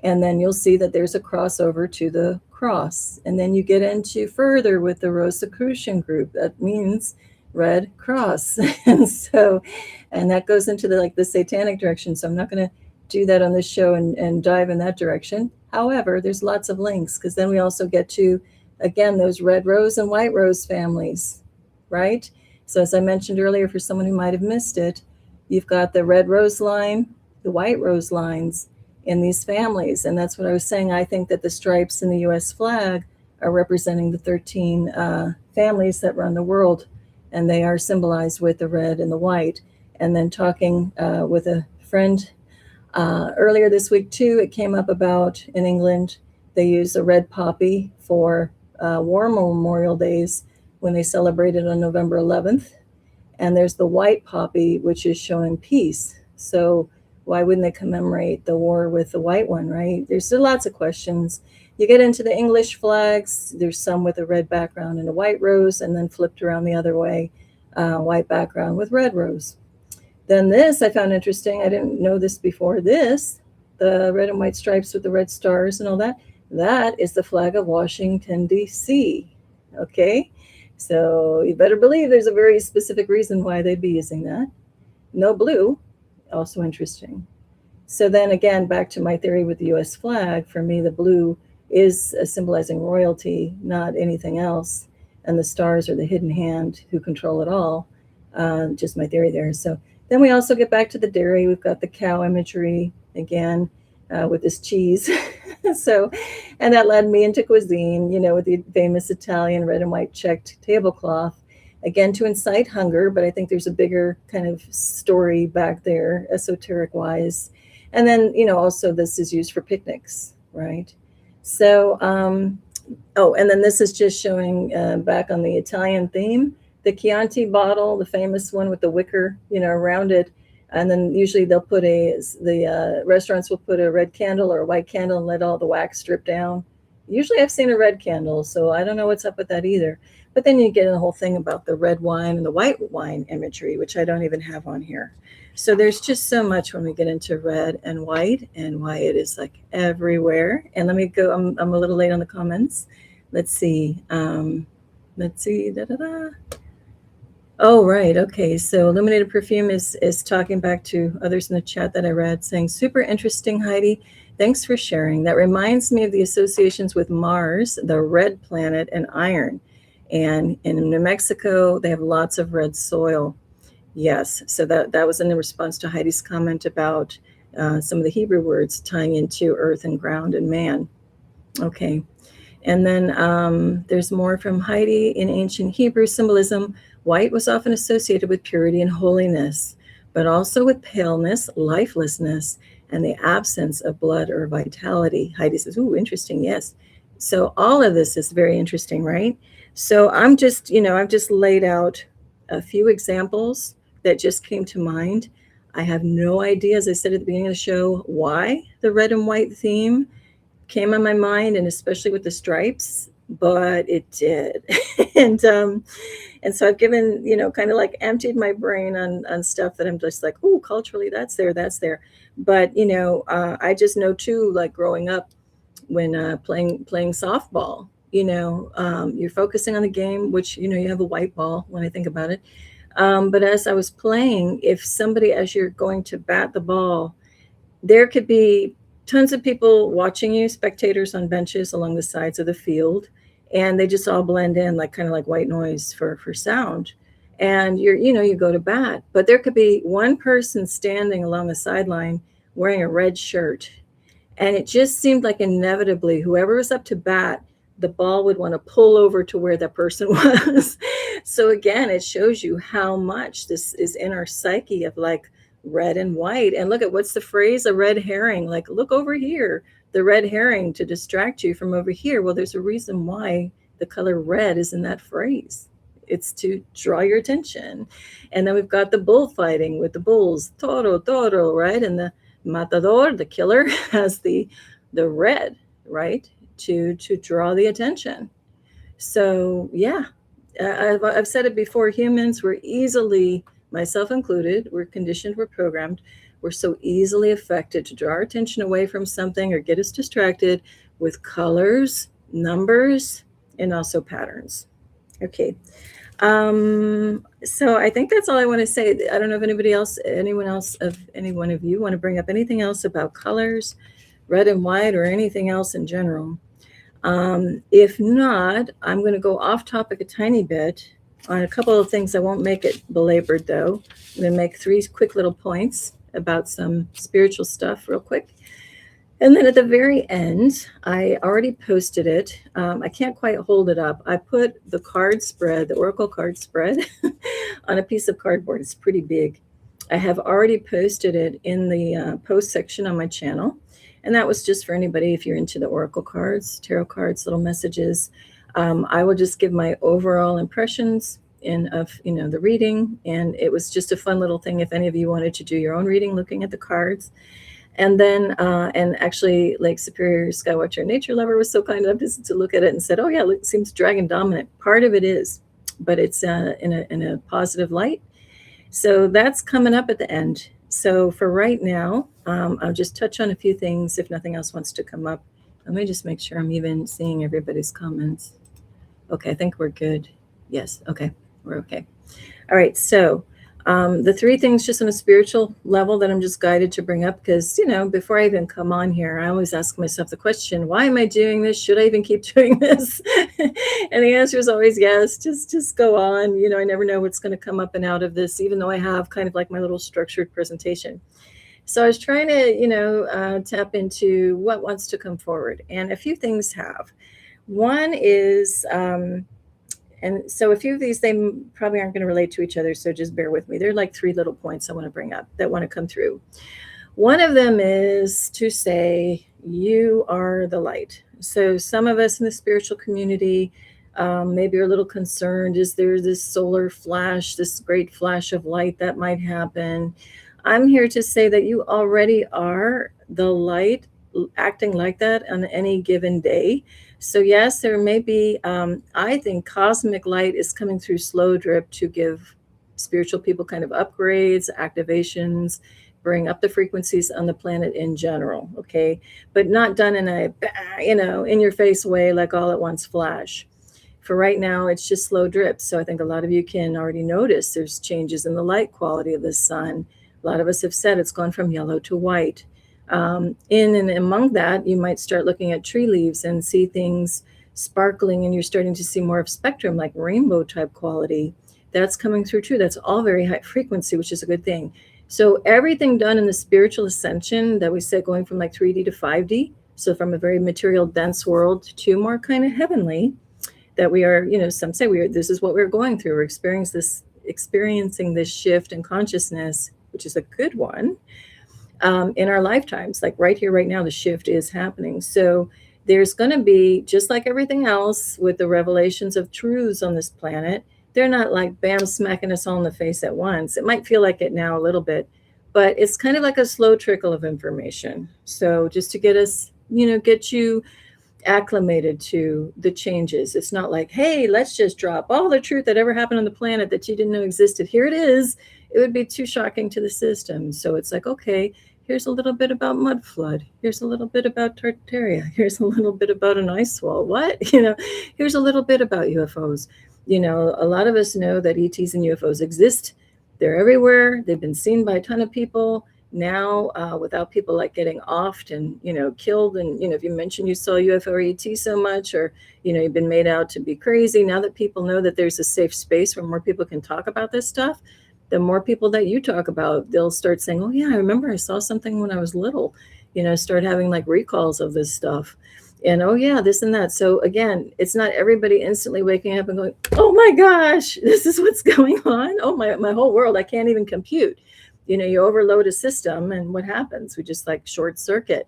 And then you'll see that there's a crossover to the cross. And then you get into further with the Rosicrucian group. That means red cross. And that goes into the satanic direction. So I'm not going to do that on this show and dive in that direction. However, there's lots of links, because then we also get to, again, those red rose and white rose families, right? So as I mentioned earlier, for someone who might have missed it, you've got the red rose line, the white rose lines in these families. And that's what I was saying. I think that the stripes in the U.S. flag are representing the 13 families that run the world, and they are symbolized with the red and the white. And then talking with a friend earlier this week too, it came up about in England, they use a red poppy for War Memorial Days when they celebrated on November 11th. And there's the white poppy, which is showing peace. So why wouldn't they commemorate the war with the white one, right? There's lots of questions. You get into the English flags, there's some with a red background and a white rose, and then flipped around the other way, white background with red rose. Then this I found interesting. I didn't know this before. This, the red and white stripes with the red stars and all that, that is the flag of Washington, D.C. Okay, so you better believe there's a very specific reason why they'd be using that. No blue, also interesting. So then again, back to my theory with the U.S. flag, for me, the blue is symbolizing royalty, not anything else. and the stars are the hidden hand who control it all. Just my theory there. So then we also get back to the dairy. We've got the cow imagery again with this cheese. So, and that led me into cuisine, you know, with the famous Italian red and white checked tablecloth, again to incite hunger. But I think there's a bigger kind of story back there, esoteric wise. And then, you know, also this is used for picnics, right? So, oh, and then this is just showing back on the Italian theme, the Chianti bottle, the famous one with the wicker, you know, around it. And then usually they'll put the restaurants will put a red candle or a white candle and let all the wax drip down. Usually I've seen a red candle, so I don't know what's up with that either. But then you get the whole thing about the red wine and the white wine imagery, which I don't even have on here. So there's just so much when we get into red and why it is like everywhere. And let me go, I'm a little late on the comments. Let's see. Oh, right. Okay. So Illuminated Perfume is talking back to others in the chat that I read, saying, super interesting, Heidi. Thanks for sharing. That reminds me of the associations with Mars, the red planet, and iron. And in New Mexico, they have lots of red soil. Yes. So that was in response to Heidi's comment about some of the Hebrew words tying into earth and ground and man. Okay. And then there's more from Heidi. In ancient Hebrew symbolism, white was often associated with purity and holiness, but also with paleness, lifelessness, and the absence of blood or vitality. Heidi says, ooh, interesting, yes. So all of this is very interesting, right? So I'm just, you know, I've just laid out a few examples that just came to mind. I have no idea, as I said at the beginning of the show, why the red and white theme came on my mind, and especially with the stripes, but it did. and so I've given, you know, kind of like emptied my brain on stuff that I'm just like, oh, culturally that's there. But, you know, I just know too, like growing up when playing softball, you know, you're focusing on the game, which, you know, you have a white ball when I think about it. But as I was playing, if somebody, as you're going to bat the ball, there could be tons of people watching you, spectators on benches along the sides of the field, and they just all blend in like kind of like white noise for sound. And you go to bat, but there could be one person standing along the sideline wearing a red shirt. And it just seemed like inevitably whoever was up to bat, the ball would want to pull over to where that person was. So again, it shows you how much this is in our psyche of like red and white. And look at what's the phrase, a red herring, like look over here, the red herring to distract you from over here. Well, there's a reason why the color red is in that phrase. It's to draw your attention. And then we've got the bullfighting with the bulls, toro, right? And the matador, the killer, has the red, right, to draw the attention. So yeah, I've said it before, humans were easily, myself included, we're conditioned, we're programmed, we're so easily affected to draw our attention away from something or get us distracted with colors, numbers, and also patterns. Okay. So I think that's all I want to say. I don't know if any one of you want to bring up anything else about colors, red and white, or anything else in general. If not, I'm going to go off topic a tiny bit on a couple of things. I won't make it belabored though. I'm going to make 3 quick little points about some spiritual stuff real quick. And then at the very end, I already posted it. I can't quite hold it up. I put the card spread, the Oracle card spread, on a piece of cardboard. It's pretty big. I have already posted it in the post section on my channel. And that was just for anybody, if you're into the Oracle cards, tarot cards, little messages. I will just give my overall impressions of the reading. And it was just a fun little thing if any of you wanted to do your own reading, looking at the cards. And then, and actually, Lake Superior Skywatcher Nature Lover was so kind enough to look at it and said, oh yeah, it seems dragon dominant. Part of it is, but it's in a positive light. So that's coming up at the end. So for right now, I'll just touch on a few things if nothing else wants to come up. Let me just make sure I'm even seeing everybody's comments. Okay, I think we're good. Yes, okay, we're okay. All right, so The three things just on a spiritual level that I'm just guided to bring up, because, before I even come on here, I always ask myself the question, why am I doing this? Should I even keep doing this? And the answer is always yes, just go on. I never know what's going to come up and out of this, even though I have kind of like my little structured presentation. So I was trying to, tap into what wants to come forward. And a few things have. One is, and so a few of these, they probably aren't going to relate to each other, so just bear with me. They're like three little points I want to bring up that want to come through. One of them is to say, you are the light. So some of us in the spiritual community maybe are a little concerned. Is there this solar flash, this great flash of light that might happen? I'm here to say that you already are the light, acting like that on any given day. So yes, there may be, I think cosmic light is coming through slow drip to give spiritual people kind of upgrades, activations, bring up the frequencies on the planet in general, okay? But not done in a, in your face way, like all at once flash. For right now, it's just slow drips. So I think a lot of you can already notice there's changes in the light quality of the sun. A lot of us have said it's gone from yellow to white. In and among that, you might start looking at tree leaves and see things sparkling, and you're starting to see more of spectrum, like rainbow type quality. That's coming through too. That's all very high frequency, which is a good thing. So everything done in the spiritual ascension that we said, going from like 3D to 5D, so from a very material dense world to more kind of heavenly, that we are, some say this is what we're going through. We're experiencing this shift in consciousness, which is a good one. In our lifetimes, like right here, right now, the shift is happening. So there's going to be, just like everything else with the revelations of truths on this planet, they're not like bam, smacking us all in the face at once. It might feel like it now a little bit, but it's kind of like a slow trickle of information. So just to get us, get you acclimated to the changes. It's not like, hey, let's just drop all the truth that ever happened on the planet that you didn't know existed. Here it is. It would be too shocking to the system. So it's like, okay, here's a little bit about mud flood. Here's a little bit about Tartaria. Here's a little bit about an ice wall. What? Here's a little bit about UFOs. A lot of us know that ETs and UFOs exist. They're everywhere. They've been seen by a ton of people. Now, without people like getting offed and, killed. And, if you mention you saw UFO or ET so much, or, you've been made out to be crazy. Now that people know that there's a safe space where more people can talk about this stuff, the more people that you talk about, they'll start saying, oh, yeah, I remember I saw something when I was little, start having like recalls of this stuff. And, oh, yeah, this and that. So, again, it's not everybody instantly waking up and going, oh, my gosh, this is what's going on. Oh, my whole world, I can't even compute. You overload a system, and what happens? We just like short circuit.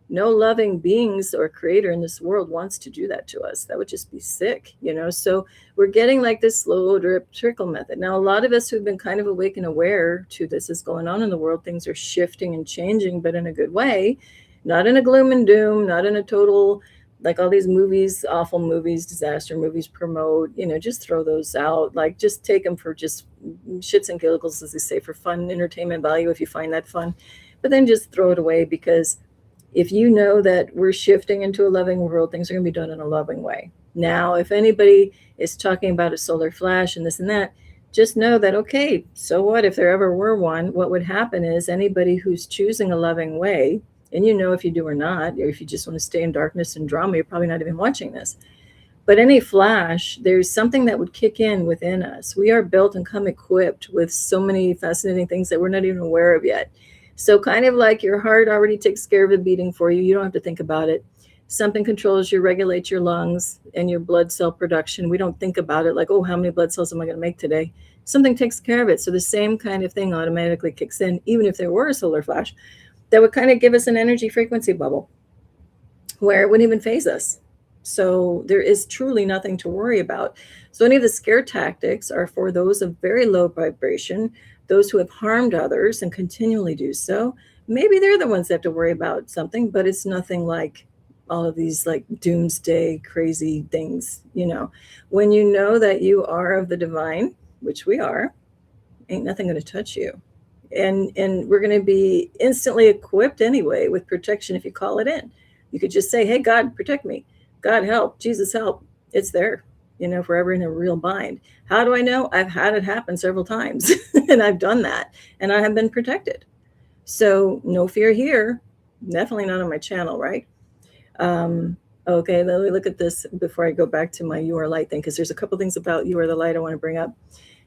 No loving beings or creator in this world wants to do that to us. That would just be sick, So we're getting like this slow drip trickle method. Now, a lot of us who've been kind of awake and aware to this is going on in the world, things are shifting and changing, but in a good way, not in a gloom and doom, not in a total, like all these movies, awful movies, disaster movies promote, just throw those out. Like just take them for just shits and giggles, as they say, for fun, entertainment value, if you find that fun. But then just throw it away, because if you know that we're shifting into a loving world, things are going to be done in a loving way. Now, if anybody is talking about a solar flash and this and that, just know that, okay, so what if there ever were one? What would happen is anybody who's choosing a loving way, and if you do or not, or if you just want to stay in darkness and drama, you're probably not even watching this. But any flash, there's something that would kick in within us. We are built and come equipped with so many fascinating things that we're not even aware of yet. So kind of like your heart already takes care of the beating for you. You don't have to think about it. Something controls you, regulates your lungs and your blood cell production. We don't think about it like, oh, how many blood cells am I going to make today? Something takes care of it. So the same kind of thing automatically kicks in, even if there were a solar flash. That would kind of give us an energy frequency bubble where it wouldn't even phase us. So there is truly nothing to worry about. So any of the scare tactics are for those of very low vibration, those who have harmed others and continually do so. Maybe they're the ones that have to worry about something, but it's nothing like all of these like doomsday crazy things. When you know that you are of the divine, which we are, ain't nothing going to touch you. And we're going to be instantly equipped anyway with protection if you call it in. You could just say, hey, God, protect me. God, help. Jesus, help. It's there. if we're ever in a real bind. How do I know? I've had it happen several times and I've done that and I have been protected. So no fear here. Definitely not on my channel, right? Okay, let me look at this before I go back to my You Are Light thing, because there's a couple things about You Are the Light I want to bring up.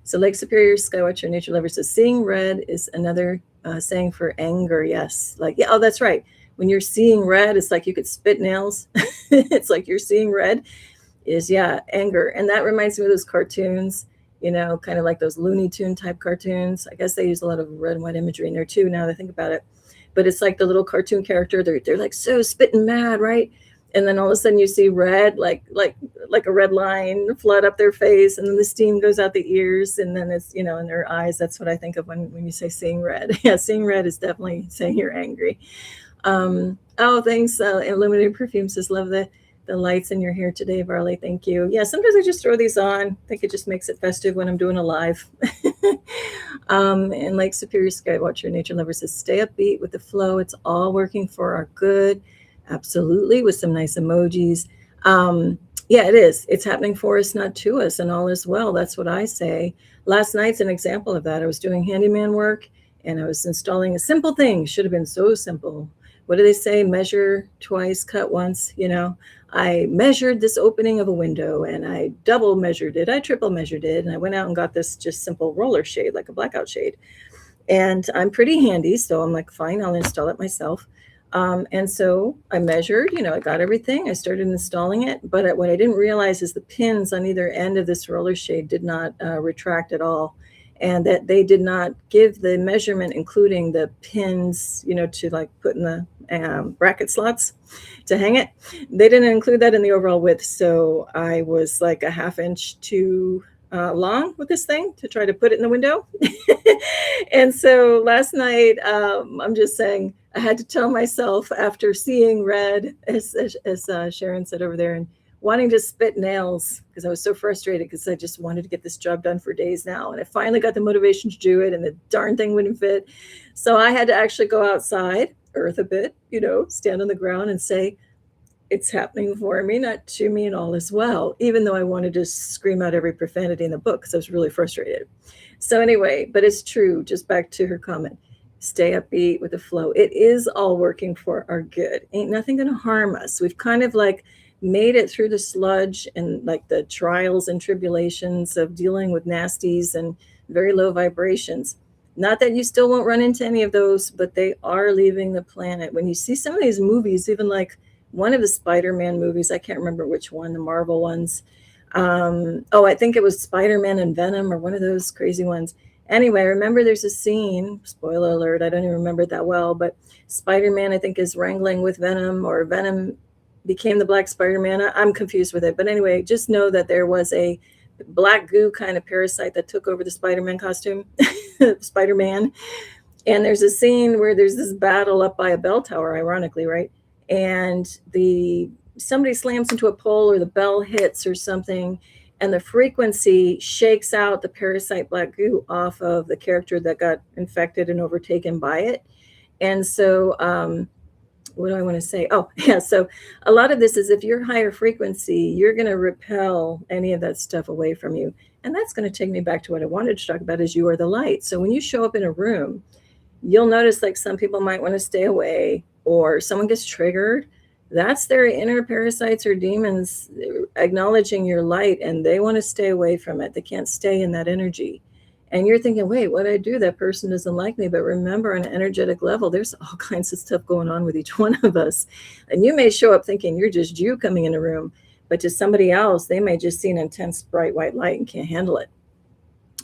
So Lake Superior Skywatcher Nature Lover says, seeing red is another saying for anger. Yes. Like, yeah, oh, that's right. When you're seeing red, it's like you could spit nails. It's like you're seeing red is, yeah, anger. And that reminds me of those cartoons, kind of like those Looney Tune type cartoons. I guess they use a lot of red and white imagery in there too, now that I think about it. But it's like the little cartoon character. They're like so spitting mad, right? And then all of a sudden you see red, like a red line flood up their face, and then the steam goes out the ears, and then it's, in their eyes. That's what I think of when you say seeing red. Yeah, seeing red is definitely saying you're angry. Oh, thanks. Illuminated Perfume says, love the lights in your hair today, Varleigh. Thank you. Yeah, sometimes I just throw these on. I think it just makes it festive when I'm doing a live. And Lake Superior Skywatcher Nature Lover says, stay upbeat with the flow. It's all working for our good. Absolutely, with some nice emojis. Yeah, it is. It's happening for us, not to us, and all is well. That's what I say. Last night's an example of that. I was doing handyman work, and I was installing a simple thing. Should have been so simple. What do they say? Measure twice, cut once. I measured this opening of a window, and I double measured it. I triple measured it, and I went out and got this just simple roller shade, like a blackout shade. And I'm pretty handy, so I'm like, fine, I'll install it myself. And so I measured, I got everything. I started installing it. But what I didn't realize is the pins on either end of this roller shade did not retract at all. And that they did not give the measurement, including the pins, to like put in the bracket slots to hang it. They didn't include that in the overall width. So I was like a ½ inch too long with this thing to try to put it in the window. And so last night, I'm just saying, I had to tell myself, after seeing red, as Sharon said over there, and wanting to spit nails because I was so frustrated because I just wanted to get this job done for days now. And I finally got the motivation to do it, and the darn thing wouldn't fit. So I had to actually go outside, earth a bit, stand on the ground and say, it's happening for me, not to me, and all is well, even though I wanted to scream out every profanity in the book because I was really frustrated. So anyway, but it's true. Just back to her comment. Stay upbeat with the flow. It is all working for our good. Ain't nothing going to harm us. We've kind of like made it through the sludge and like the trials and tribulations of dealing with nasties and very low vibrations. Not that you still won't run into any of those, but they are leaving the planet. When you see some of these movies, even like one of the Spider-Man movies, I can't remember which one, the Marvel ones. I think it was Spider-Man and Venom, or one of those crazy ones. Anyway, I remember there's a scene, spoiler alert, I don't even remember it that well, but Spider-Man, I think, is wrangling with Venom, or Venom became the Black Spider-Man. I'm confused with it. But anyway, just know that there was a black goo kind of parasite that took over the Spider-Man costume, Spider-Man. And there's a scene where there's this battle up by a bell tower, ironically, right? And somebody slams into a pole, or the bell hits or something, and the frequency shakes out the parasite black goo off of the character that got infected and overtaken by it. And so what do I want to say? Oh, yeah. So a lot of this is, if you're higher frequency, you're going to repel any of that stuff away from you. And that's going to take me back to what I wanted to talk about, is you are the light. So when you show up in a room, you'll notice like some people might want to stay away, or someone gets triggered. That's their inner parasites or demons acknowledging your light, and they want to stay away from it. They can't stay in that energy. And you're thinking, wait, what did I do? That person doesn't like me. But remember, on an energetic level, there's all kinds of stuff going on with each one of us. And you may show up thinking you're just you coming in a room, but to somebody else, they may just see an intense bright white light and can't handle it,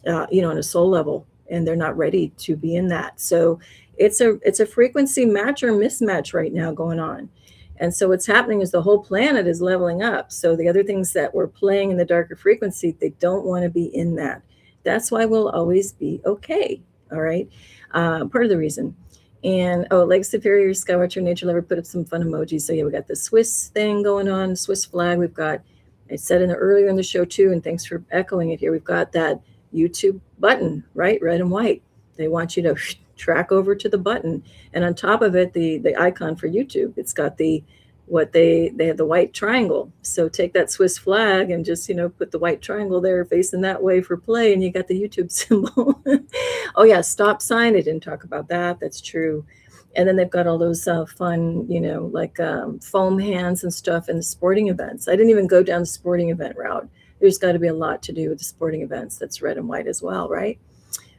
on a soul level, and they're not ready to be in that. So it's a frequency match or mismatch right now going on. And so what's happening is the whole planet is leveling up. So the other things that were playing in the darker frequency, they don't want to be in that. That's why we'll always be okay. All right. Part of the reason. And Lake Superior Skywatcher Nature Lover put up some fun emojis. So yeah, we got the Swiss thing going on, Swiss flag. We've got, I said earlier in the show too, and thanks for echoing it here. We've got that YouTube button, right? Red and white. They want you to track over to the button. And on top of it, the icon for YouTube, it's got the what they had the white triangle. So take that Swiss flag and just, put the white triangle there facing that way for play, and you got the YouTube symbol. Oh yeah, stop sign. I didn't talk about that. That's true. And then they've got all those fun, like foam hands and stuff in the sporting events. I didn't even go down the sporting event route. There's got to be a lot to do with the sporting events that's red and white as well, right?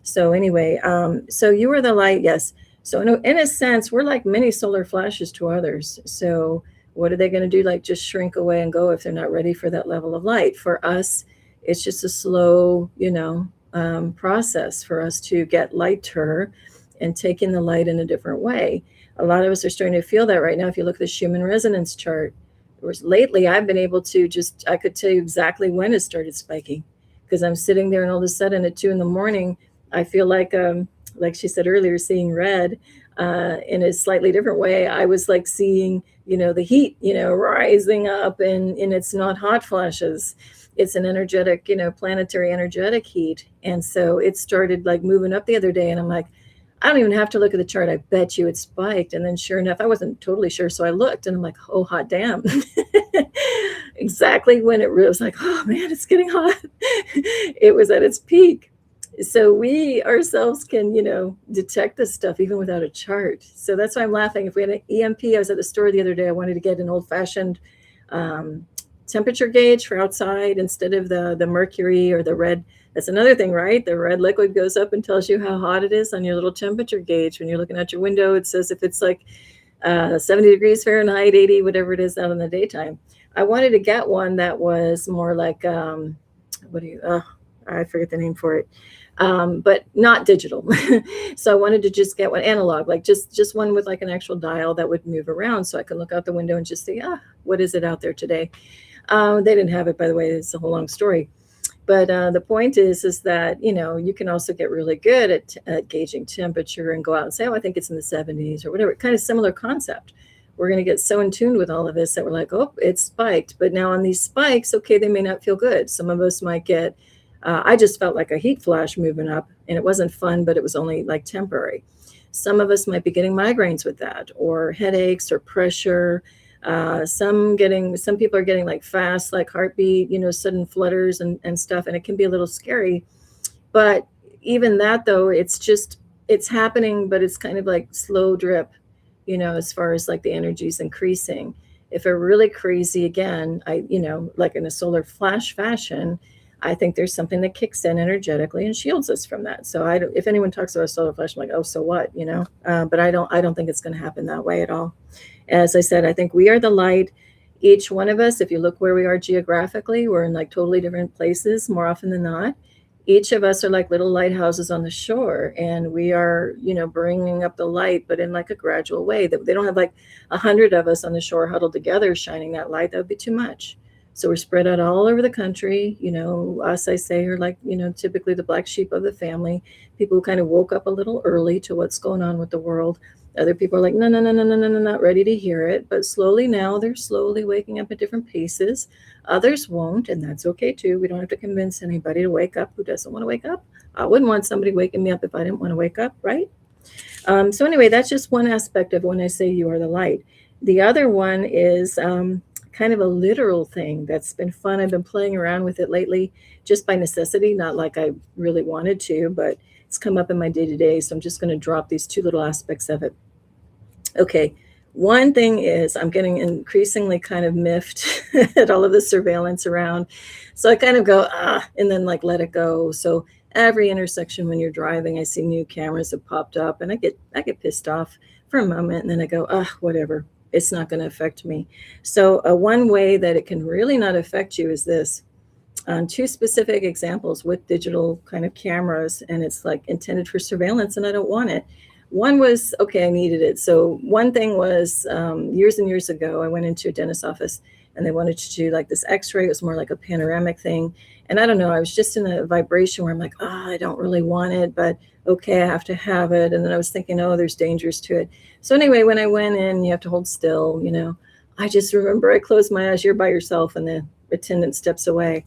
So anyway, so you are the light, yes. So in a sense, we're like mini solar flashes to others. So what are they going to do? Like just shrink away and go if they're not ready for that level of light. For us, it's just a slow, process for us to get lighter and take in the light in a different way. A lot of us are starting to feel that right now. If you look at the Schumann resonance chart, lately I've been able to I could tell you exactly when it started spiking, because I'm sitting there and all of a sudden at 2 a.m, I feel like she said earlier, seeing red in a slightly different way. I was like seeing, the heat, rising up, and it's not hot flashes. It's an energetic, planetary energetic heat. And so it started like moving up the other day, and I'm like, I don't even have to look at the chart. I bet you it spiked. And then sure enough, I wasn't totally sure. So I looked and I'm like, oh, hot damn. Exactly when it was like, oh man, it's getting hot. It was at its peak. So we ourselves can, detect this stuff even without a chart. So that's why I'm laughing. If we had an EMP, I was at the store the other day. I wanted to get an old fashioned temperature gauge for outside instead of the mercury or the red. That's another thing, right? The red liquid goes up and tells you how hot it is on your little temperature gauge. When you're looking out your window, it says if it's like 70 degrees Fahrenheit, 80, whatever it is out in the daytime. I wanted to get one that was more like, I forget the name for it, but not digital. So I wanted to just get one analog, like just one with like an actual dial that would move around so I could look out the window and just see, what is it out there today? They didn't have it, by the way. It's a whole long story. But the point is that, you can also get really good at gauging temperature and go out and say, I think it's in the 70s or whatever. Kind of similar concept. We're going to get so in tune with all of this that we're like, oh, it's spiked. But now on these spikes, okay, they may not feel good. Some of us might get, I just felt like a heat flash moving up, and it wasn't fun, but it was only like temporary. Some of us might be getting migraines with that, or headaches or pressure. Some people are getting like fast, like heartbeat, sudden flutters and stuff. And it can be a little scary, but even that though, it's happening, but it's kind of like slow drip, as far as like the energy's increasing. If they're really crazy again, like in a solar flash fashion, I think there's something that kicks in energetically and shields us from that. So if anyone talks about solar flash, I'm like, oh, so what, but I don't think it's going to happen that way at all. As I said, I think we are the light. Each one of us, if you look where we are geographically, we're in like totally different places more often than not. Each of us are like little lighthouses on the shore, and we are, bringing up the light, but in like a gradual way. That they don't have like 100 of us on the shore huddled together shining that light. That would be too much. So we're spread out all over the country. Us, I say, are like, typically the black sheep of the family. People who kind of woke up a little early to what's going on with the world. Other people are like, no, not ready to hear it. But slowly now, they're slowly waking up at different paces. Others won't, and that's okay too. We don't have to convince anybody to wake up who doesn't want to wake up. I wouldn't want somebody waking me up if I didn't want to wake up, right? So anyway, that's just one aspect of when I say you are the light. The other one is kind of a literal thing that's been fun. I've been playing around with it lately just by necessity, not like I really wanted to, but it's come up in my day-to-day. So I'm just going to drop these two little aspects of it. Okay. One thing is I'm getting increasingly kind of miffed at all of the surveillance around. So I kind of go, and then like let it go. So every intersection when you're driving, I see new cameras have popped up, and I get pissed off for a moment, and then I go, whatever. It's not going to affect me. So one way that it can really not affect you is this. Two specific examples with digital kind of cameras, and it's like intended for surveillance, and I don't want it. One was, okay, I needed it. So one thing was years and years ago, I went into a dentist's office and they wanted to do like this x-ray. It was more like a panoramic thing. And I don't know, I was just in a vibration where I'm like, I don't really want it, but okay, I have to have it. And then I was thinking, there's dangers to it. So anyway, when I went in, you have to hold still, I just remember I closed my eyes, you're by yourself, and the attendant steps away.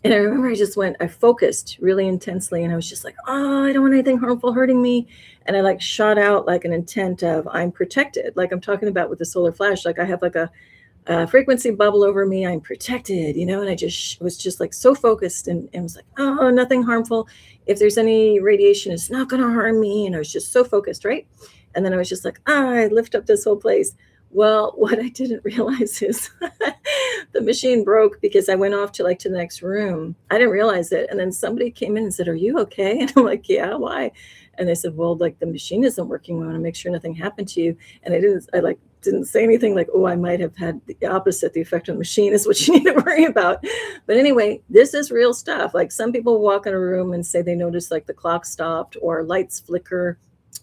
And I remember I focused really intensely, and I was just like, I don't want anything harmful hurting me. And I like shot out like an intent of I'm protected. Like I'm talking about with the solar flash, like I have like a frequency bubble over me. I'm protected, you know, and I just was just like so focused and was like, oh, nothing harmful. If there's any radiation, it's not going to harm me. And I was just so focused, right? And then I was just like, I lift up this whole place. Well, what I didn't realize is the machine broke because I went off to the next room. I didn't realize it. And then somebody came in and said, are you okay? And I'm like, yeah, why? And they said, well, the machine isn't working. We want to make sure nothing happened to you. And I didn't say anything like, oh, I might have had the opposite. The effect on the machine is what you need to worry about. But anyway, this is real stuff. Like some people walk in a room and say they notice the clock stopped or lights flicker.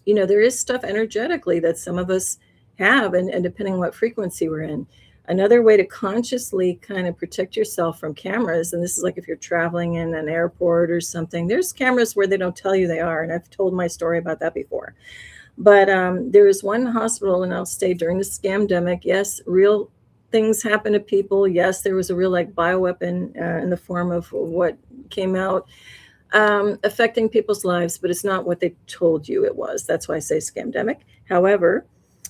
You know, there is stuff energetically that some of us have, and depending on what frequency we're in. Another way to consciously kind of protect yourself from cameras, and this is if you're traveling in an airport or something, there's cameras where they don't tell you they are. And I've told my story about that before. But there was one hospital in upstate during the scamdemic. Yes, real things happen to people. Yes, there was a real bioweapon in the form of what came out affecting people's lives, but it's not what they told you it was. That's why I say scamdemic. However,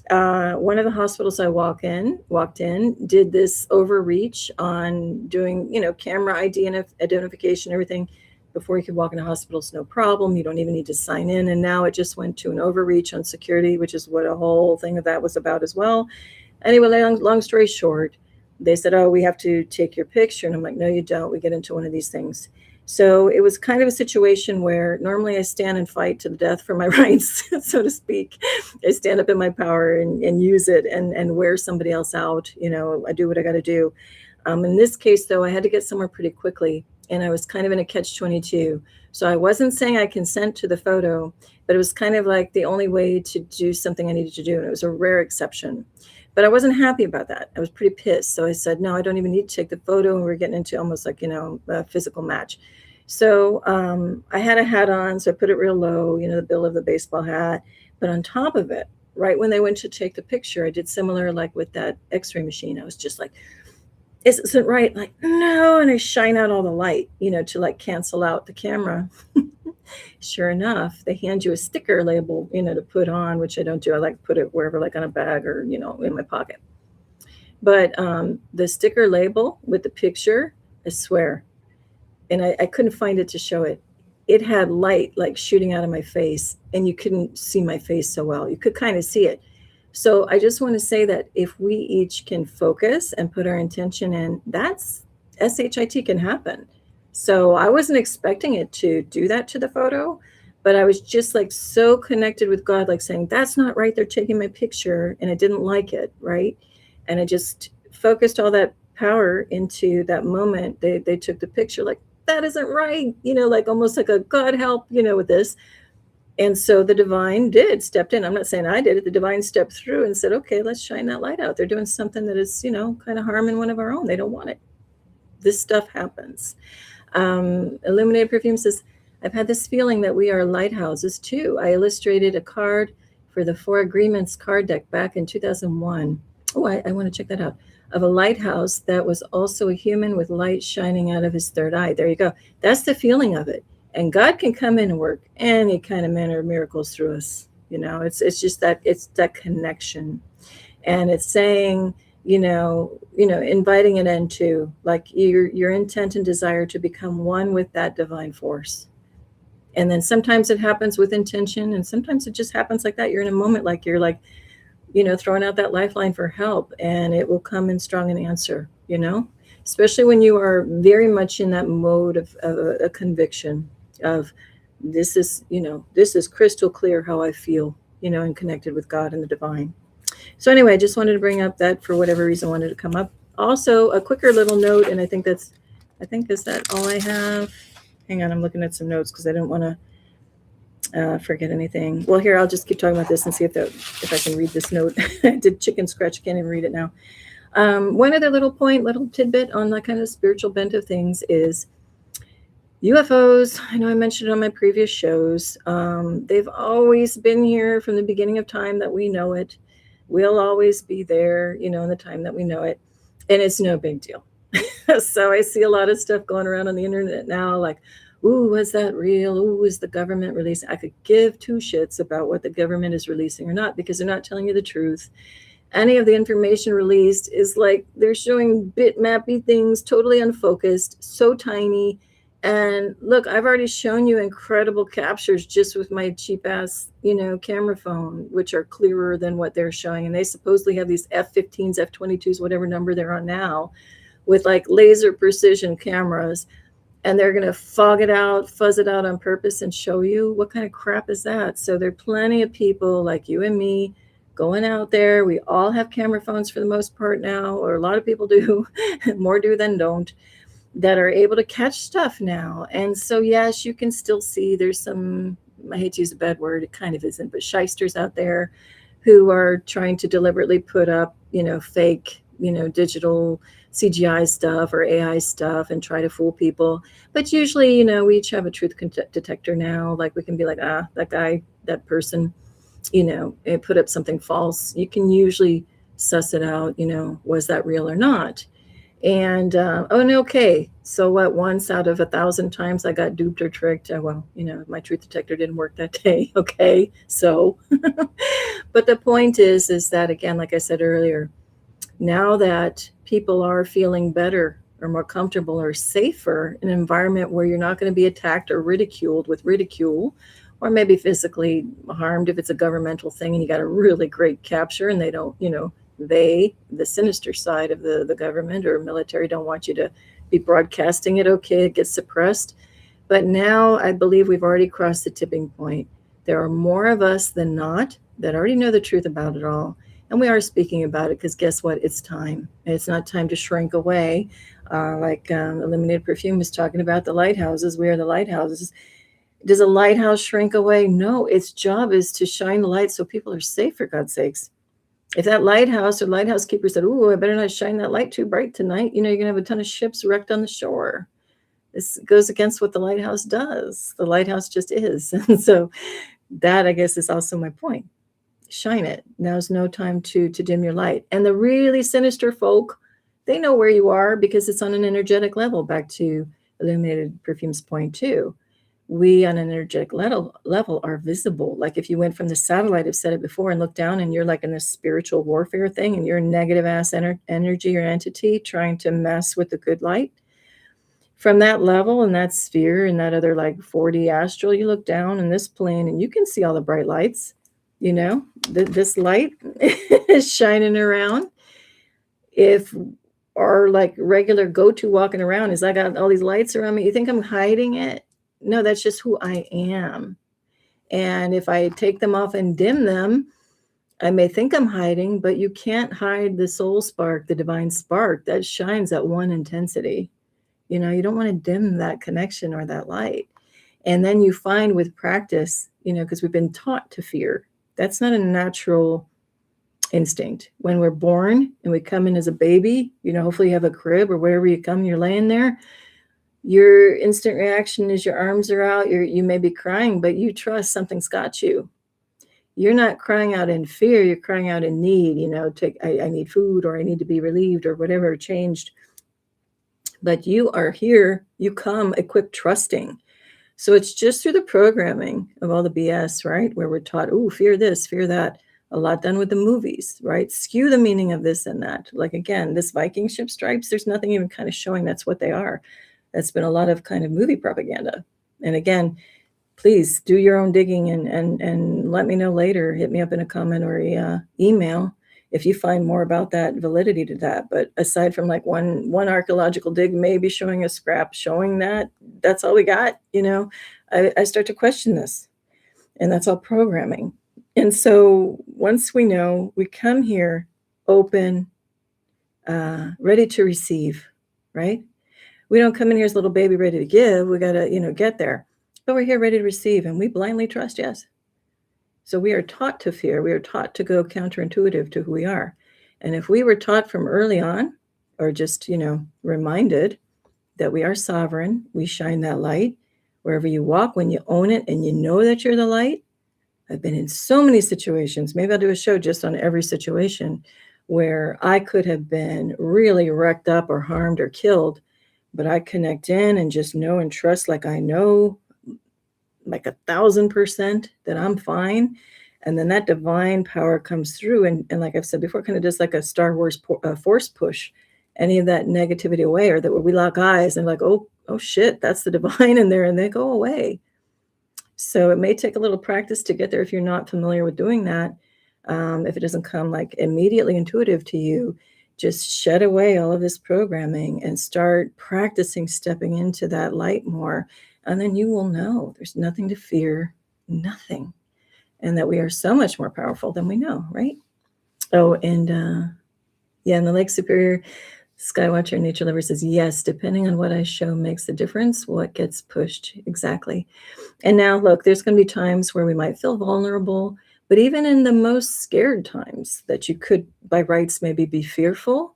one of the hospitals I walked in, did this overreach on doing, camera ID and identification, everything. Before you could walk into hospitals, no problem. You don't even need to sign in. And now it just went to an overreach on security, which is what a whole thing of that was about as well. Anyway, long story short, they said, oh, we have to take your picture. And I'm like, no, you don't. We get into one of these things. So it was kind of a situation where normally I stand and fight to the death for my rights, so to speak. I stand up in my power and use it and wear somebody else out. I do what I got to do. In this case, though, I had to get somewhere pretty quickly, and I was kind of in a catch-22. So I wasn't saying I consent to the photo, but it was kind of like the only way to do something I needed to do, and it was a rare exception. But I wasn't happy about that. I was pretty pissed. So I said, no, I don't even need to take the photo. And we're getting into almost a physical match. So I had a hat on, so I put it real low, the bill of the baseball hat. But on top of it, right when they went to take the picture, I did similar with that x-ray machine. I was just like, this isn't right. Like, no. And I shine out all the light, to cancel out the camera. Sure enough, they hand you a sticker label, to put on, which I don't do. I like to put it wherever, on a bag or, in my pocket. But the sticker label with the picture, I swear, and I couldn't find it to show it. It had light shooting out of my face, and you couldn't see my face so well. You could kind of see it. So I just want to say that if we each can focus and put our intention in, that's SHIT can happen. So I wasn't expecting it to do that to the photo, but I was just so connected with God, saying, that's not right. They're taking my picture, and I didn't like it. Right. And I just focused all that power into that moment. They took the picture, that isn't right. Almost like a God help, with this. And so the divine stepped in. I'm not saying I did it. The divine stepped through and said, okay, let's shine that light out. They're doing something that is, kind of harming one of our own. They don't want it. This stuff happens. Illuminated Perfume says, I've had this feeling that we are lighthouses too. I illustrated a card for the Four Agreements card deck back in 2001. Oh, I want to check that out. Of a lighthouse that was also a human with light shining out of his third eye. There you go. That's the feeling of it. And God can come in and work any kind of manner of miracles through us. It's just that it's that connection. And it's saying, inviting it into your intent and desire to become one with that divine force. And then sometimes it happens with intention, and sometimes it just happens like that. You're in a moment you're throwing out that lifeline for help, and it will come in strong and answer, especially when you are very much in that mode of a conviction of this is crystal clear how I feel, and connected with God and the divine. So anyway, I just wanted to bring up that for whatever reason wanted to come up. Also, a quicker little note, and I think is that all I have? Hang on, I'm looking at some notes because I didn't want to forget anything. Well, here, I'll just keep talking about this and see if I can read this note. I did chicken scratch, can't even read it now. One other little tidbit on that kind of spiritual bent of things is UFOs. I know I mentioned it on my previous shows. They've always been here from the beginning of time that we know it. We'll always be there, in the time that we know it. And it's no big deal. So I see a lot of stuff going around on the internet now, ooh, was that real? Ooh, is the government releasing? I could give two shits about what the government is releasing or not, because they're not telling you the truth. any of the information released is like they're showing bitmappy things, totally unfocused, so tiny. And look, I've already shown you incredible captures just with my cheap ass, camera phone, which are clearer than what they're showing. And they supposedly have these F-15s, F-22s, whatever number they're on now, with like laser precision cameras. And they're going to fog it out, fuzz it out on purpose and show you. What kind of crap is that? So there are plenty of people like you and me going out there. We all have camera phones for the most part now, or a lot of people do, more do than don't, that are able to catch stuff now. And so, yes, you can still see there's some, I hate to use a bad word, it kind of isn't, but shysters out there who are trying to deliberately put up, fake, digital CGI stuff or AI stuff and try to fool people. But usually, we each have a truth detector now. Like we can be like, that guy, that person, it put up something false. You can usually suss it out, was that real or not? And, okay, so what, once out of 1,000 times I got duped or tricked, well, my truth detector didn't work that day. Okay, so, but the point is that, again, like I said earlier, now that people are feeling better or more comfortable or safer in an environment where you're not going to be attacked or ridiculed with ridicule, or maybe physically harmed if it's a governmental thing and you got a really great capture and they don't, the sinister side of the government or military don't want you to be broadcasting it. Okay, it gets suppressed. But now I believe we've already crossed the tipping point. There are more of us than not that already know the truth about it all. And we are speaking about it because guess what? It's time. It's not time to shrink away. Like Eliminated Perfume was talking about the lighthouses. We are the lighthouses. Does a lighthouse shrink away? No, its job is to shine the light so people are safe, for God's sakes. If that lighthouse or lighthouse keeper said, "Ooh, I better not shine that light too bright tonight," you're going to have a ton of ships wrecked on the shore. This goes against what the lighthouse does. The lighthouse just is. And so that, I guess, is also my point. Shine it. Now's no time to dim your light. And the really sinister folk, they know where you are because it's on an energetic level. Back to Illuminated Perfume's point too. We on an energetic level are visible. Like if you went from the satellite, I've said it before, and look down and you're like in this spiritual warfare thing and you're a negative ass energy or entity trying to mess with the good light. From that level and that sphere and that other like 4D astral, you look down in this plane and you can see all the bright lights. This light is shining around. If our like regular go-to walking around is I got all these lights around me, you think I'm hiding it? No, that's just who I am. And if I take them off and dim them, I may think I'm hiding, but you can't hide the soul spark, the divine spark that shines at one intensity. You don't want to dim that connection or that light. And then you find with practice, because we've been taught to fear. That's not a natural instinct. When we're born and we come in as a baby, hopefully you have a crib or wherever you come, you're laying there. Your instant reaction is your arms are out. You may be crying, but you trust something's got you. You're not crying out in fear. You're crying out in need. I need food or I need to be relieved or whatever, changed. But you are here. You come equipped, trusting. So it's just through the programming of all the BS, right? Where we're taught, fear this, fear that. A lot done with the movies, right? Skew the meaning of this and that. Like, again, this Viking ship stripes, there's nothing even kind of showing that's what they are. That's been a lot of kind of movie propaganda. And again, please do your own digging and let me know later. Hit me up in a comment or email if you find more about that, validity to that. But aside from like one archaeological dig maybe showing a scrap showing that's all we got, I start to question this. And that's all programming. And so once we know, we come here open, ready to receive, right? We don't come in here as a little baby ready to give. We got to, get there. But we're here ready to receive, and we blindly trust, yes. So we are taught to fear. We are taught to go counterintuitive to who we are. And if we were taught from early on, or just, reminded that we are sovereign, we shine that light wherever you walk, when you own it and you know that you're the light. I've been in so many situations. Maybe I'll do a show just on every situation where I could have been really wrecked up or harmed or killed, but I connect in and just know and trust like I know like 1,000% that I'm fine. And then that divine power comes through. And like I've said before, kind of just like a Star Wars force push any of that negativity away, or that we lock eyes and like, oh shit, that's the divine in there, and they go away. So it may take a little practice to get there if you're not familiar with doing that. If it doesn't come like immediately intuitive to you, just shed away all of this programming and start practicing stepping into that light more. And then you will know there's nothing to fear, nothing. And that we are so much more powerful than we know, right? Oh, and in the Lake Superior, Skywatcher Nature Lover says, yes, depending on what I show makes a difference, what gets pushed. Exactly. And now, look, there's going to be times where we might feel vulnerable, but even in the most scared times that you could, by rights, maybe be fearful,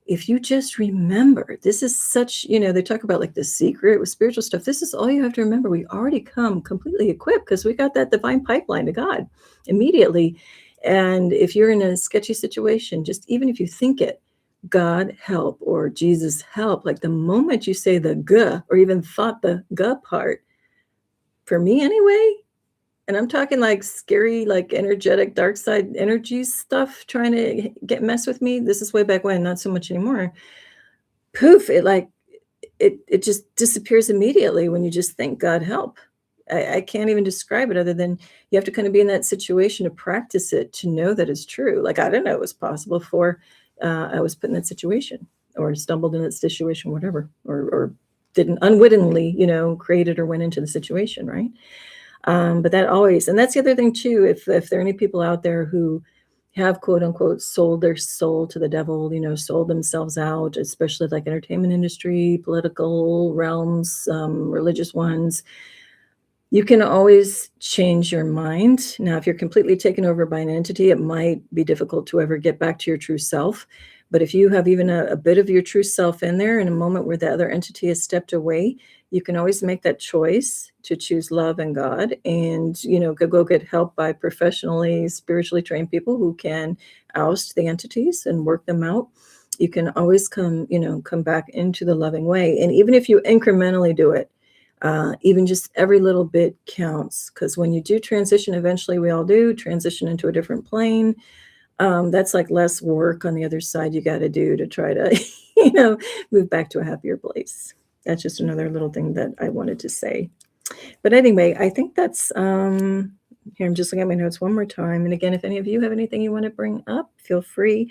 if you just remember, this is such, they talk about like the secret with spiritual stuff. This is all you have to remember. We already come completely equipped because we got that divine pipeline to God immediately. And if you're in a sketchy situation, just even if you think it, God help or Jesus help, like the moment you say the G or even thought the G part, for me anyway, and I'm talking like scary, like energetic, dark side energy stuff trying to mess with me. This is way back when, not so much anymore. Poof, it just disappears immediately when you just think God help. I can't even describe it other than you have to kind of be in that situation to practice it, to know that it's true. Like, I didn't know it was possible before I was put in that situation or stumbled in that situation, whatever, or didn't unwittingly, created or went into the situation, right? But that always, and that's the other thing too, if there are any people out there who have quote unquote sold their soul to the devil, sold themselves out, especially like entertainment industry, political realms, religious ones, you can always change your mind. Now, if you're completely taken over by an entity, it might be difficult to ever get back to your true self. But if you have even a bit of your true self in there in a moment where the other entity has stepped away, you can always make that choice to choose love and God, and, go get help by professionally, spiritually trained people who can oust the entities and work them out. You can always come back into the loving way. And even if you incrementally do it, even just every little bit counts, because when you do transition, eventually we all do transition into a different plane. That's like less work on the other side you got to do to try to, move back to a happier place. That's just another little thing that I wanted to say. But anyway, I think that's, here, I'm just looking at my notes one more time. And again, if any of you have anything you want to bring up, feel free.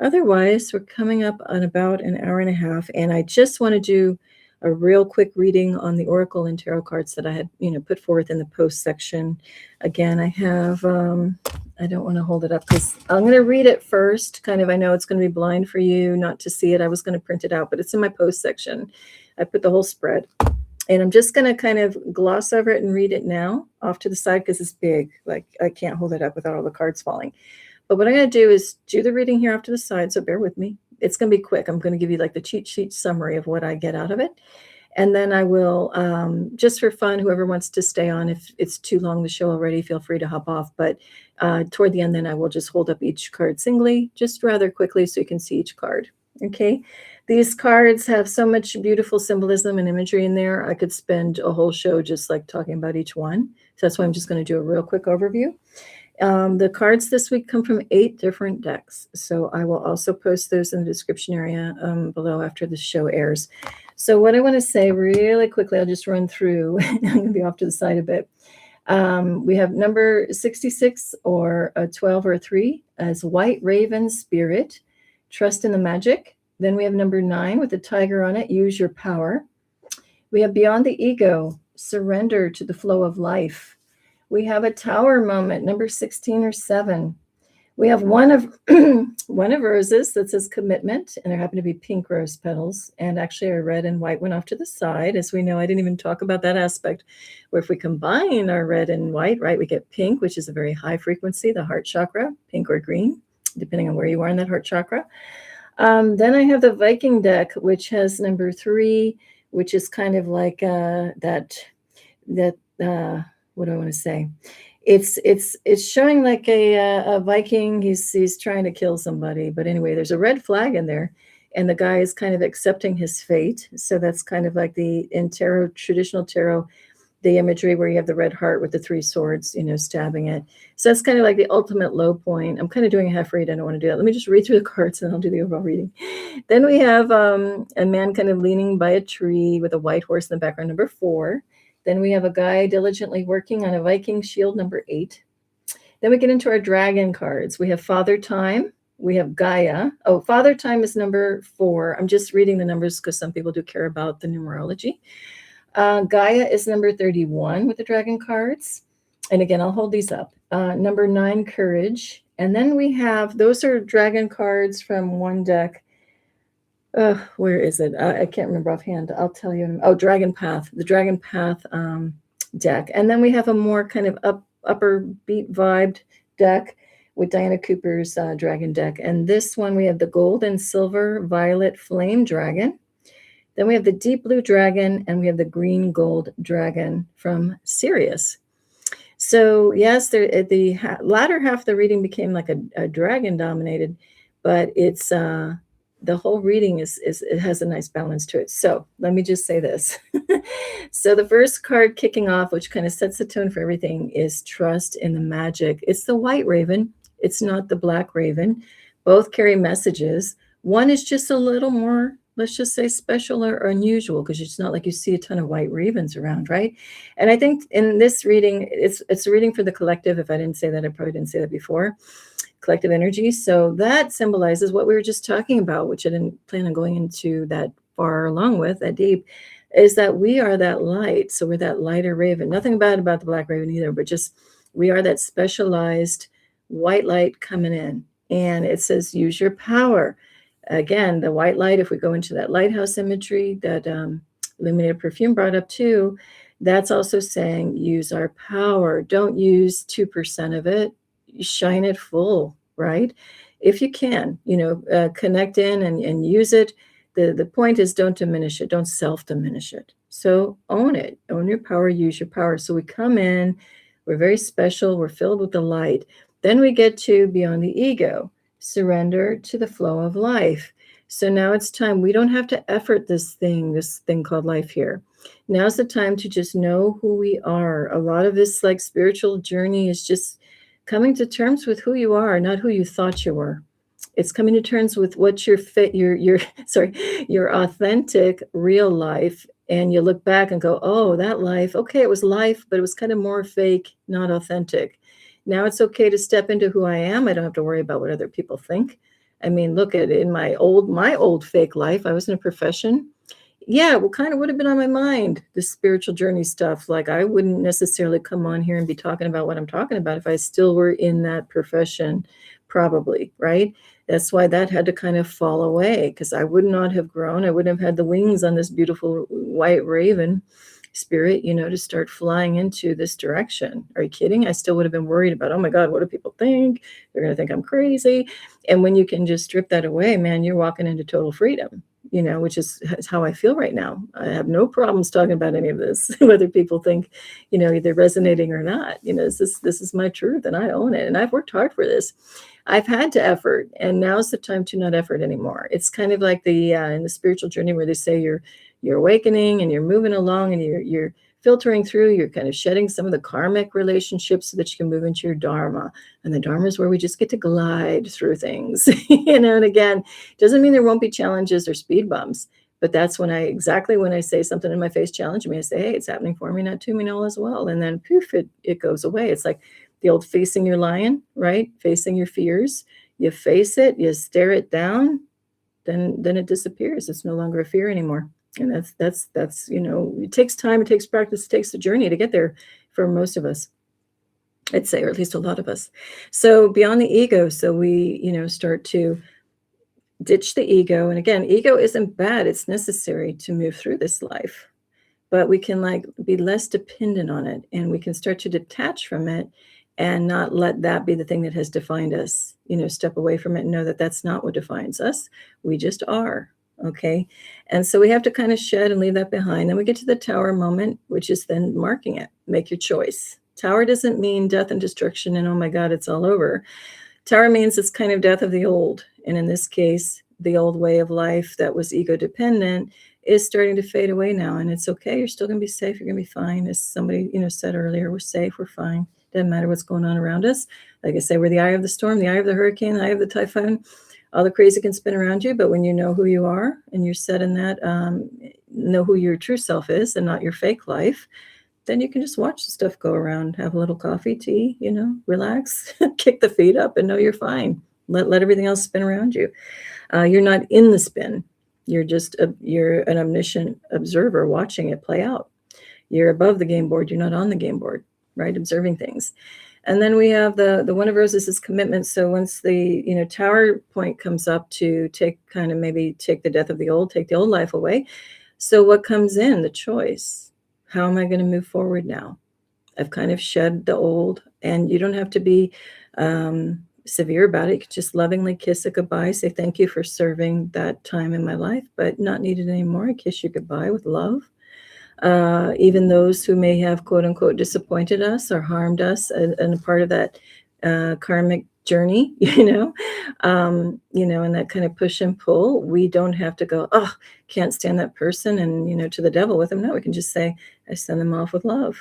Otherwise, we're coming up on about an hour and a half. And I just want to do a real quick reading on the Oracle and Tarot cards that I had, put forth in the post section. Again, I have, I don't want to hold it up because I'm going to read it first. Kind of, I know it's going to be blind for you not to see it. I was going to print it out, but it's in my post section. I put the whole spread. And I'm just going to kind of gloss over it and read it now off to the side because it's big. Like, I can't hold it up without all the cards falling. But what I'm going to do is do the reading here off to the side, so bear with me. It's going to be quick. I'm going to give you like the cheat sheet summary of what I get out of it. And then I will, just for fun, whoever wants to stay on, if it's too long the show already, feel free to hop off. But toward the end, then I will just hold up each card singly, just rather quickly so you can see each card. Okay. These cards have so much beautiful symbolism and imagery in there. I could spend a whole show just like talking about each one. So that's why I'm just going to do a real quick overview. The cards this week come from 8 different decks. So I will also post those in the description area below after the show airs. So what I want to say really quickly, I'll just run through. I'm going to be off to the side a bit. We have number 66 or a 12 or a 3 as White Raven Spirit, Trust in the Magic. Then we have number 9 with the tiger on it, Use Your Power. We have Beyond the Ego, Surrender to the Flow of Life. We have a Tower moment, number 16 or 7. We have one of roses that says Commitment, and there happen to be pink rose petals, and actually a red and white one off to the side. As we know, I didn't even talk about that aspect, where if we combine our red and white, right, we get pink, which is a very high frequency, the heart chakra, pink or green, depending on where you are in that heart chakra. Then I have the Viking deck, which has number 3, which is kind of like what do I want to say? It's showing like a Viking. He's trying to kill somebody, but anyway, there's a red flag in there, and the guy is kind of accepting his fate. So that's kind of like in tarot, traditional tarot, the imagery where you have the red heart with the 3 swords, stabbing it. So that's kind of like the ultimate low point. I'm kind of doing a half read. I don't want to do that. Let me just read through the cards and I'll do the overall reading. Then we have a man kind of leaning by a tree with a white horse in the background, number 4. Then we have a guy diligently working on a Viking shield, number 8. Then we get into our dragon cards. We have Father Time. We have Gaia. Oh, Father Time is number 4. I'm just reading the numbers because some people do care about the numerology. Gaia is number 31 with the dragon cards. And again, I'll hold these up. Number 9, Courage. And then we have, those are dragon cards from one deck. Where is it? I can't remember offhand. I'll tell you. Oh, Dragon Path, the Dragon Path deck. And then we have a more kind of upper beat vibed deck with Diana Cooper's dragon deck. And this one, we have the gold and silver violet flame dragon. Then we have the deep blue dragon, and we have the green gold dragon from Sirius. So yes, the latter half of the reading became like a dragon dominated, but it's the whole reading it has a nice balance to it. So let me just say this. So the first card kicking off, which kind of sets the tone for everything, is Trust in the Magic. It's the white raven. It's not the black raven. Both carry messages. One is just a little more, let's just say, special or unusual, because it's not like you see a ton of white ravens around, right? And I think in this reading, it's a reading for the collective. If I didn't say that, I probably didn't say that before. Collective energy. So that symbolizes what we were just talking about, which I didn't plan on going into that far along with, that deep, is that we are that light. So we're that lighter raven. Nothing bad about the black raven either, but just we are that specialized white light coming in. And it says, use your power. Again, the white light, if we go into that lighthouse imagery that Illuminated Perfume brought up too, that's also saying use our power. Don't use 2% of it. Shine it full, right? If you can, connect in and use it. The point is, don't diminish it. Don't self-diminish it. So own it. Own your power. Use your power. So we come in. We're very special. We're filled with the light. Then we get to beyond the ego. Surrender to the flow of life. So now it's time. We don't have to effort this thing called life here. Now's the time to just know who we are. A lot of this like spiritual journey is just coming to terms with who you are, not who you thought you were. It's coming to terms with what your authentic real life. And you look back and go, oh, that life, okay, it was life, but it was kind of more fake, not authentic. Now it's okay to step into who I am. I don't have to worry about what other people think. I mean, look at it. In my old fake life, I was in a profession. Yeah, well, kind of would have been on my mind, the spiritual journey stuff. Like I wouldn't necessarily come on here and be talking about what I'm talking about if I still were in that profession, probably, right? That's why that had to kind of fall away, because I would not have grown. I wouldn't have had the wings on this beautiful white raven spirit, to start flying into this direction. Are you kidding? I still would have been worried about, oh my God, what do people think? They're going to think I'm crazy. And when you can just strip that away, man, you're walking into total freedom, which is how I feel right now. I have no problems talking about any of this, whether people think, either resonating or not. This is my truth and I own it. And I've worked hard for this. I've had to effort, and now's the time to not effort anymore. It's kind of like in the spiritual journey where they say you're awakening and you're moving along and you're filtering through, you're kind of shedding some of the karmic relationships so that you can move into your dharma. And the dharma is where we just get to glide through things, and again, doesn't mean there won't be challenges or speed bumps, but that's when I say something in my face challenge me, I say, hey, it's happening for me, not to me, all as well. And then poof, it goes away. It's like the old facing your lion, right? Facing your fears. You face it, you stare it down, then it disappears. It's no longer a fear anymore. And that's it takes time, it takes practice, it takes a journey to get there for most of us, I'd say, or at least a lot of us. So beyond the ego, so we, start to ditch the ego. And again, ego isn't bad. It's necessary to move through this life, but we can be less dependent on it, and we can start to detach from it and not let that be the thing that has defined us, step away from it and know that that's not what defines us. We just are. Okay. And so we have to kind of shed and leave that behind. Then we get to the tower moment, which is then marking it. Make your choice. Tower doesn't mean death and destruction and, oh my God, it's all over. Tower means it's kind of death of the old. And in this case, the old way of life that was ego dependent is starting to fade away now, and it's okay. You're still going to be safe. You're going to be fine. As somebody, said earlier, we're safe. We're fine. Doesn't matter what's going on around us. Like I say, we're the eye of the storm, the eye of the hurricane, the eye of the typhoon. All the crazy can spin around you, but when you know who you are and you're set in that, know who your true self is and not your fake life, then you can just watch the stuff go around, have a little coffee, tea, relax, kick the feet up and know you're fine. Let everything else spin around you. You're not in the spin. You're you're an omniscient observer watching it play out. You're above the game board. You're not on the game board, right? Observing things. And then we have the One of Roses is commitment. So once the, tower point comes up to maybe take the death of the old, take the old life away. So what comes in? The choice. How am I going to move forward now? I've kind of shed the old, and you don't have to be severe about it. You can just lovingly kiss it goodbye, say thank you for serving that time in my life, but not needed anymore. I kiss you goodbye with love. Even those who may have quote unquote disappointed us or harmed us and a part of that karmic journey, and that kind of push and pull, we don't have to go, oh, can't stand that person and, to the devil with them. No, we can just say, I send them off with love.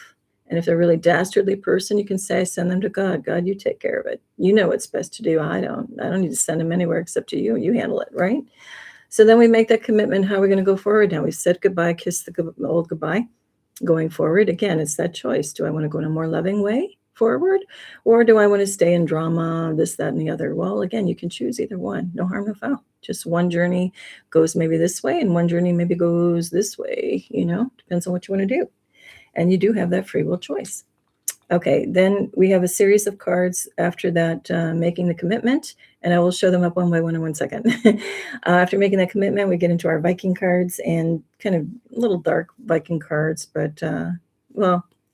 And if they're a really dastardly person, you can say, I send them to God. God, you take care of it. You know what's best to do. I don't need to send them anywhere except to you. You handle it, right? So then we make that commitment. How are we going to go forward now? We said goodbye, kiss the old goodbye. Going forward, again, it's that choice. Do I want to go in a more loving way forward? Or do I want to stay in drama, this, that, and the other? Well, again, you can choose either one. No harm, no foul. Just one journey goes maybe this way, and one journey maybe goes this way. Depends on what you want to do. And you do have that free will choice. Okay, then we have a series of cards after that, making the commitment, and I will show them up one by one in 1 second. After making that commitment, we get into our Viking cards, and kind of little dark Viking cards, but,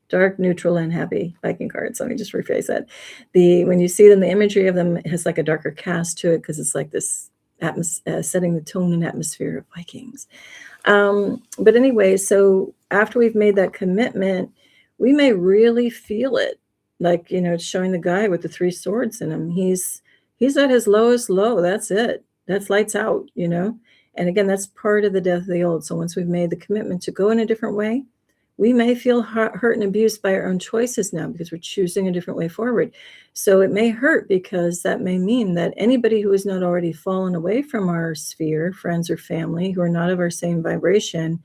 dark, neutral, and happy Viking cards. Let me just rephrase that. When you see them, the imagery of them has like a darker cast to it because it's like this setting the tone and atmosphere of Vikings. But anyway, so after we've made that commitment, we may really feel it. Like, it's showing the guy with the 3 swords in him. He's at his lowest low. That's it. That's lights out, And again, that's part of the death of the old. So once we've made the commitment to go in a different way, we may feel hurt and abused by our own choices now because we're choosing a different way forward. So it may hurt because that may mean that anybody who has not already fallen away from our sphere, friends or family, who are not of our same vibration,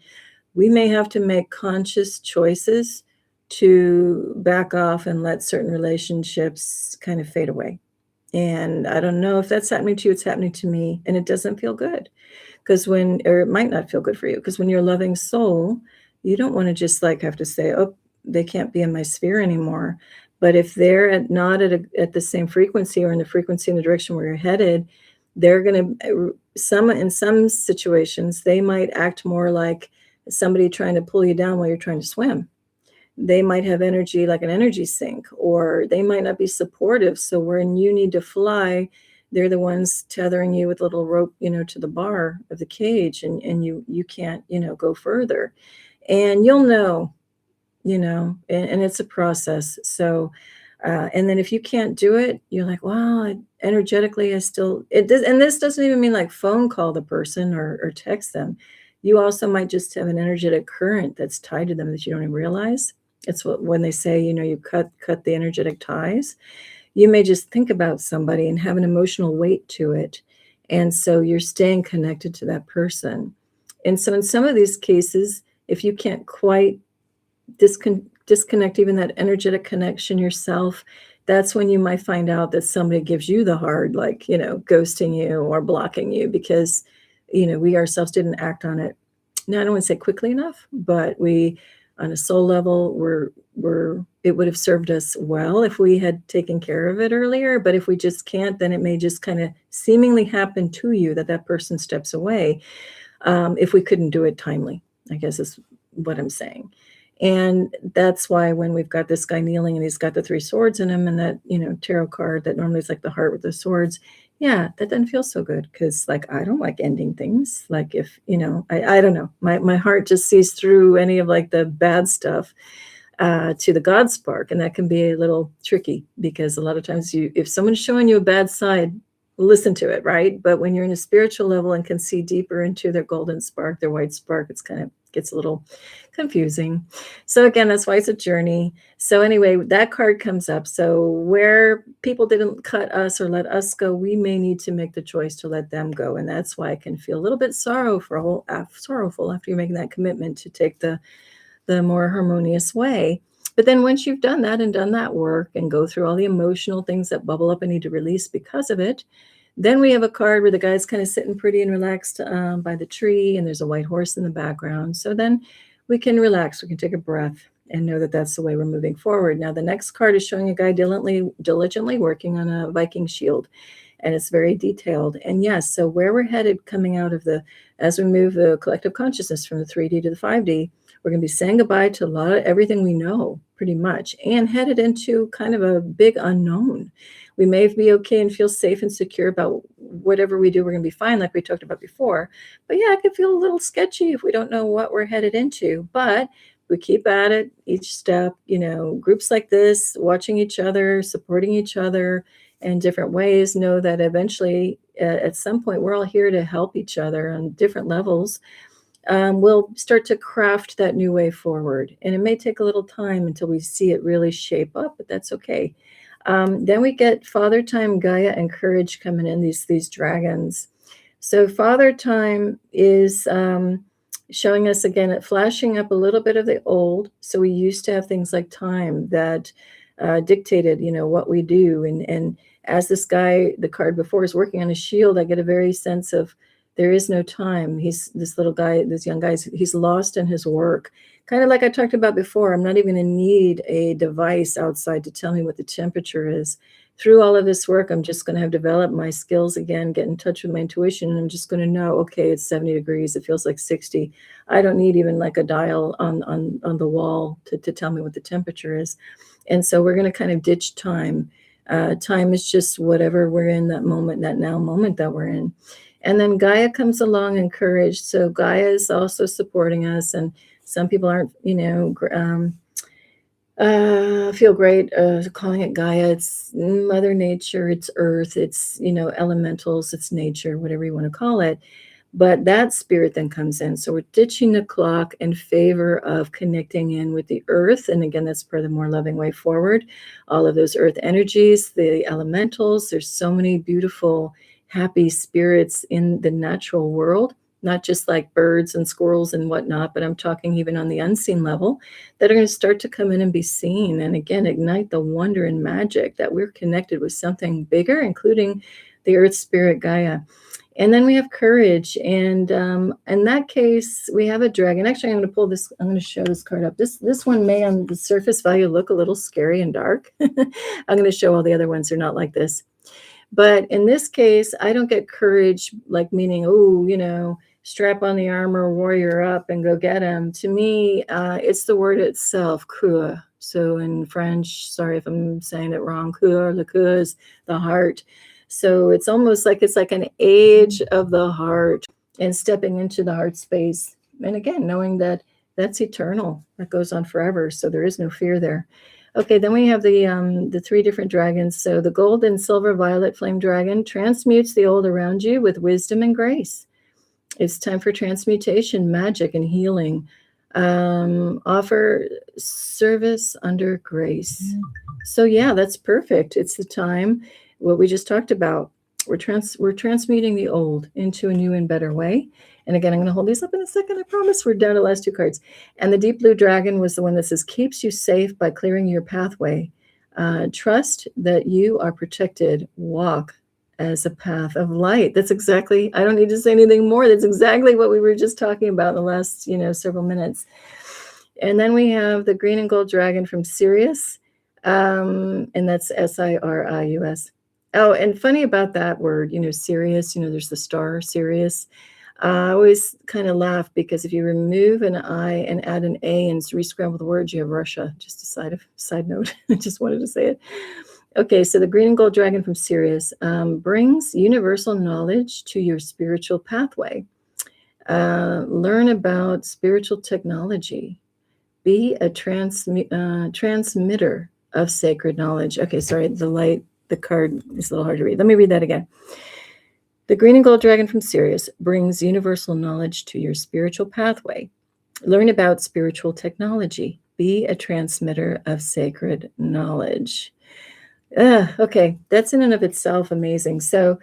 we may have to make conscious choices to back off and let certain relationships kind of fade away. And I don't know if that's happening to you. It's happening to me, and it doesn't feel good or it might not feel good for you, because when you're a loving soul, you don't want to just have to say, oh, they can't be in my sphere anymore. But if they're not at the same frequency or in the frequency in the direction where you're headed, they're going to, in some situations, they might act more like somebody trying to pull you down while you're trying to swim. They might have energy like an energy sink, or they might not be supportive. So when you need to fly, they're the ones tethering you with a little rope, to the bar of the cage, and you can't, go further. And you'll know, and it's a process. So, and then if you can't do it, you're like, well, energetically, it does. And this doesn't even mean like phone call the person or text them. You also might just have an energetic current that's tied to them that you don't even realize. It's when they say, you cut the energetic ties. You may just think about somebody and have an emotional weight to it. And so you're staying connected to that person. And so in some of these cases, if you can't quite disconnect even that energetic connection yourself, that's when you might find out that somebody gives you the hard, ghosting you or blocking you because, we ourselves didn't act on it. Now, I don't want to say quickly enough, but we, on a soul level, it would have served us well if we had taken care of it earlier. But if we just can't, then it may just kind of seemingly happen to you that person steps away if we couldn't do it timely, I guess is what I'm saying. And that's why when we've got this guy kneeling and he's got the 3 swords in him and that, tarot card that normally is like the heart with the swords, yeah, that doesn't feel so good because I don't like ending things. Like if, I don't know, my heart just sees through any of the bad stuff to the God spark. And that can be a little tricky because a lot of times if someone's showing you a bad side, listen to it, right? But when you're in a spiritual level and can see deeper into their golden spark, their white spark, it's kind of gets a little confusing. So again, that's why it's a journey. So anyway, that card comes up. So where people didn't cut us or let us go, we may need to make the choice to let them go. And that's why I can feel a little bit sorrowful after you're making that commitment to take the more harmonious way. But then once you've done that and done that work and go through all the emotional things that bubble up and need to release because of it, then we have a card where the guy's kind of sitting pretty and relaxed by the tree, and there's a white horse in the background. So then we can relax, we can take a breath and know that that's the way we're moving forward. Now, the next card is showing a guy diligently working on a Viking shield, and it's very detailed. And yes, so where we're headed coming out of as we move the collective consciousness from the 3D to the 5D, we're going to be saying goodbye to a lot of everything we know, pretty much, and headed into kind of a big unknown. We may be okay and feel safe and secure about whatever we do. We're going to be fine, like we talked about before. But yeah, it could feel a little sketchy if we don't know what we're headed into. But we keep at it each step, groups like this, watching each other, supporting each other in different ways, know that eventually at some point we're all here to help each other on different levels. We'll start to craft that new way forward. And it may take a little time until we see it really shape up, but that's okay. Then we get Father Time, Gaia, and Courage coming in, these dragons. So Father Time is showing us again, flashing up a little bit of the old. So we used to have things like time that dictated, what we do. And as this guy, the card before, is working on a shield, I get a very sense of there is no time. This young guy, he's lost in his work. Kind of like I talked about before, I'm not even going to need a device outside to tell me what the temperature is. Through all of this work, I'm just going to have developed my skills again, get in touch with my intuition, and I'm just going to know, okay, it's 70 degrees. It feels like 60. I don't need even like a dial on the wall to tell me what the temperature is. And so we're going to kind of ditch time. Time is just whatever we're in that moment, that now moment that we're in. And then Gaia comes along and Courage. So Gaia is also supporting us, and some people aren't, feel great calling it Gaia. It's Mother Nature, it's Earth, it's, elementals, it's nature, whatever you want to call it. But that spirit then comes in. So we're ditching the clock in favor of connecting in with the earth. And again, that's part of the more loving way forward. All of those earth energies, the elementals, there's so many beautiful, happy spirits in the natural world, not just like birds and squirrels and whatnot, but I'm talking even on the unseen level, that are going to start to come in and be seen. And again, ignite the wonder and magic that we're connected with something bigger, including the earth spirit Gaia. And then we have Courage. And in that case, we have a dragon. Actually, I'm going to show this card up. This one may on the surface value look a little scary and dark. I'm going to show all the other ones. They're not like this. But in this case, I don't get courage, like meaning, strap on the armor, warrior up and go get him. To me, it's the word itself, cœur. So in French, sorry if I'm saying it wrong, cœur, le cœur is the heart. So it's almost like it's like an age of the heart and stepping into the heart space. And again, knowing that that's eternal, that goes on forever. So there is no fear there. Okay, then we have the three different dragons. So the gold and silver violet flame dragon transmutes the old around you with wisdom and grace. It's time for transmutation, magic, and healing. Offer service under grace. So yeah, that's perfect. It's the time, what we just talked about. We're transmuting the old into a new and better way. And again, I'm going to hold these up in a second. I promise. We're down to the last two cards. And the deep blue dragon was the one that says, keeps you safe by clearing your pathway. Trust that you are protected. Walk as a path of light. That's exactly, I don't need to say anything more. That's exactly what we were just talking about in the last, several minutes. And then we have the green and gold dragon from Sirius. And that's Sirius. Oh, and funny about that word, Sirius, there's the star Sirius. I always kind of laugh because if you remove an I and add an A and re-scramble the words, you have Russia. Just a side note. I just wanted to say it. Okay, so the green and gold dragon from Sirius brings universal knowledge to your spiritual pathway. Learn about spiritual technology. Be a transmitter of sacred knowledge. Okay, sorry, the light the card is a little hard to read. Let me read that again. The green and gold dragon from Sirius brings universal knowledge to your spiritual pathway. Learn about spiritual technology. Be a transmitter of sacred knowledge. Okay, that's in and of itself amazing. So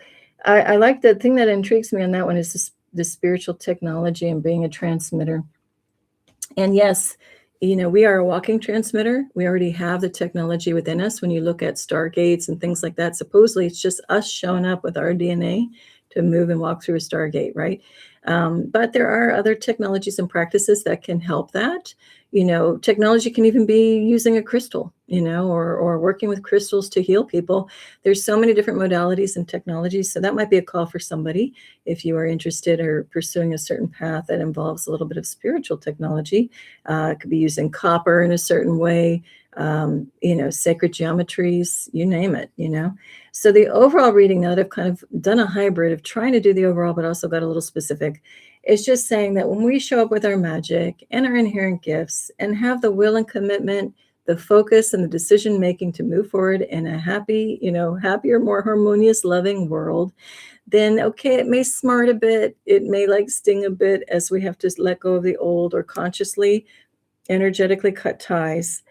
I like the thing that intrigues me on that one is the spiritual technology and being a transmitter. And yes, we are a walking transmitter. We already have the technology within us. When you look at stargates and things like that, supposedly it's just us showing up with our DNA to move and walk through a stargate, right? But there are other technologies and practices that can help that. Technology can even be using a crystal, or working with crystals to heal people. There's so many different modalities and technologies. So that might be a call for somebody if you are interested or pursuing a certain path that involves a little bit of spiritual technology. It could be using copper in a certain way, sacred geometries, you name it, So the overall reading, now that I've kind of done a hybrid of trying to do the overall, but also got a little specific, it's just saying that when we show up with our magic and our inherent gifts and have the will and commitment, the focus and the decision making to move forward in a happier, more harmonious, loving world, then okay, it may smart a bit. It may sting a bit as we have to let go of the old or consciously, energetically cut ties.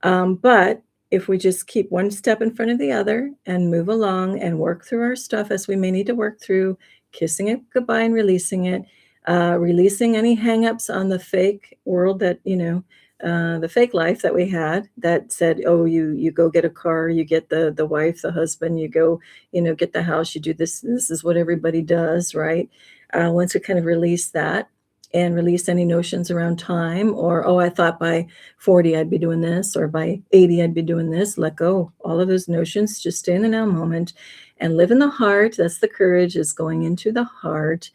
But if we just keep one step in front of the other and move along and work through our stuff as we may need to work through, kissing it goodbye and releasing it, releasing any hangups on the fake world that, the fake life that we had that said, oh, you go get a car, you get the wife, the husband, you go, get the house, you do this. This is what everybody does, right? Once we kind of release that and release any notions around time or, oh, I thought by 40 I'd be doing this, or by 80 I'd be doing this, let go. All of those notions, just stay in the now moment and live in the heart. That's the courage, is going into the heart.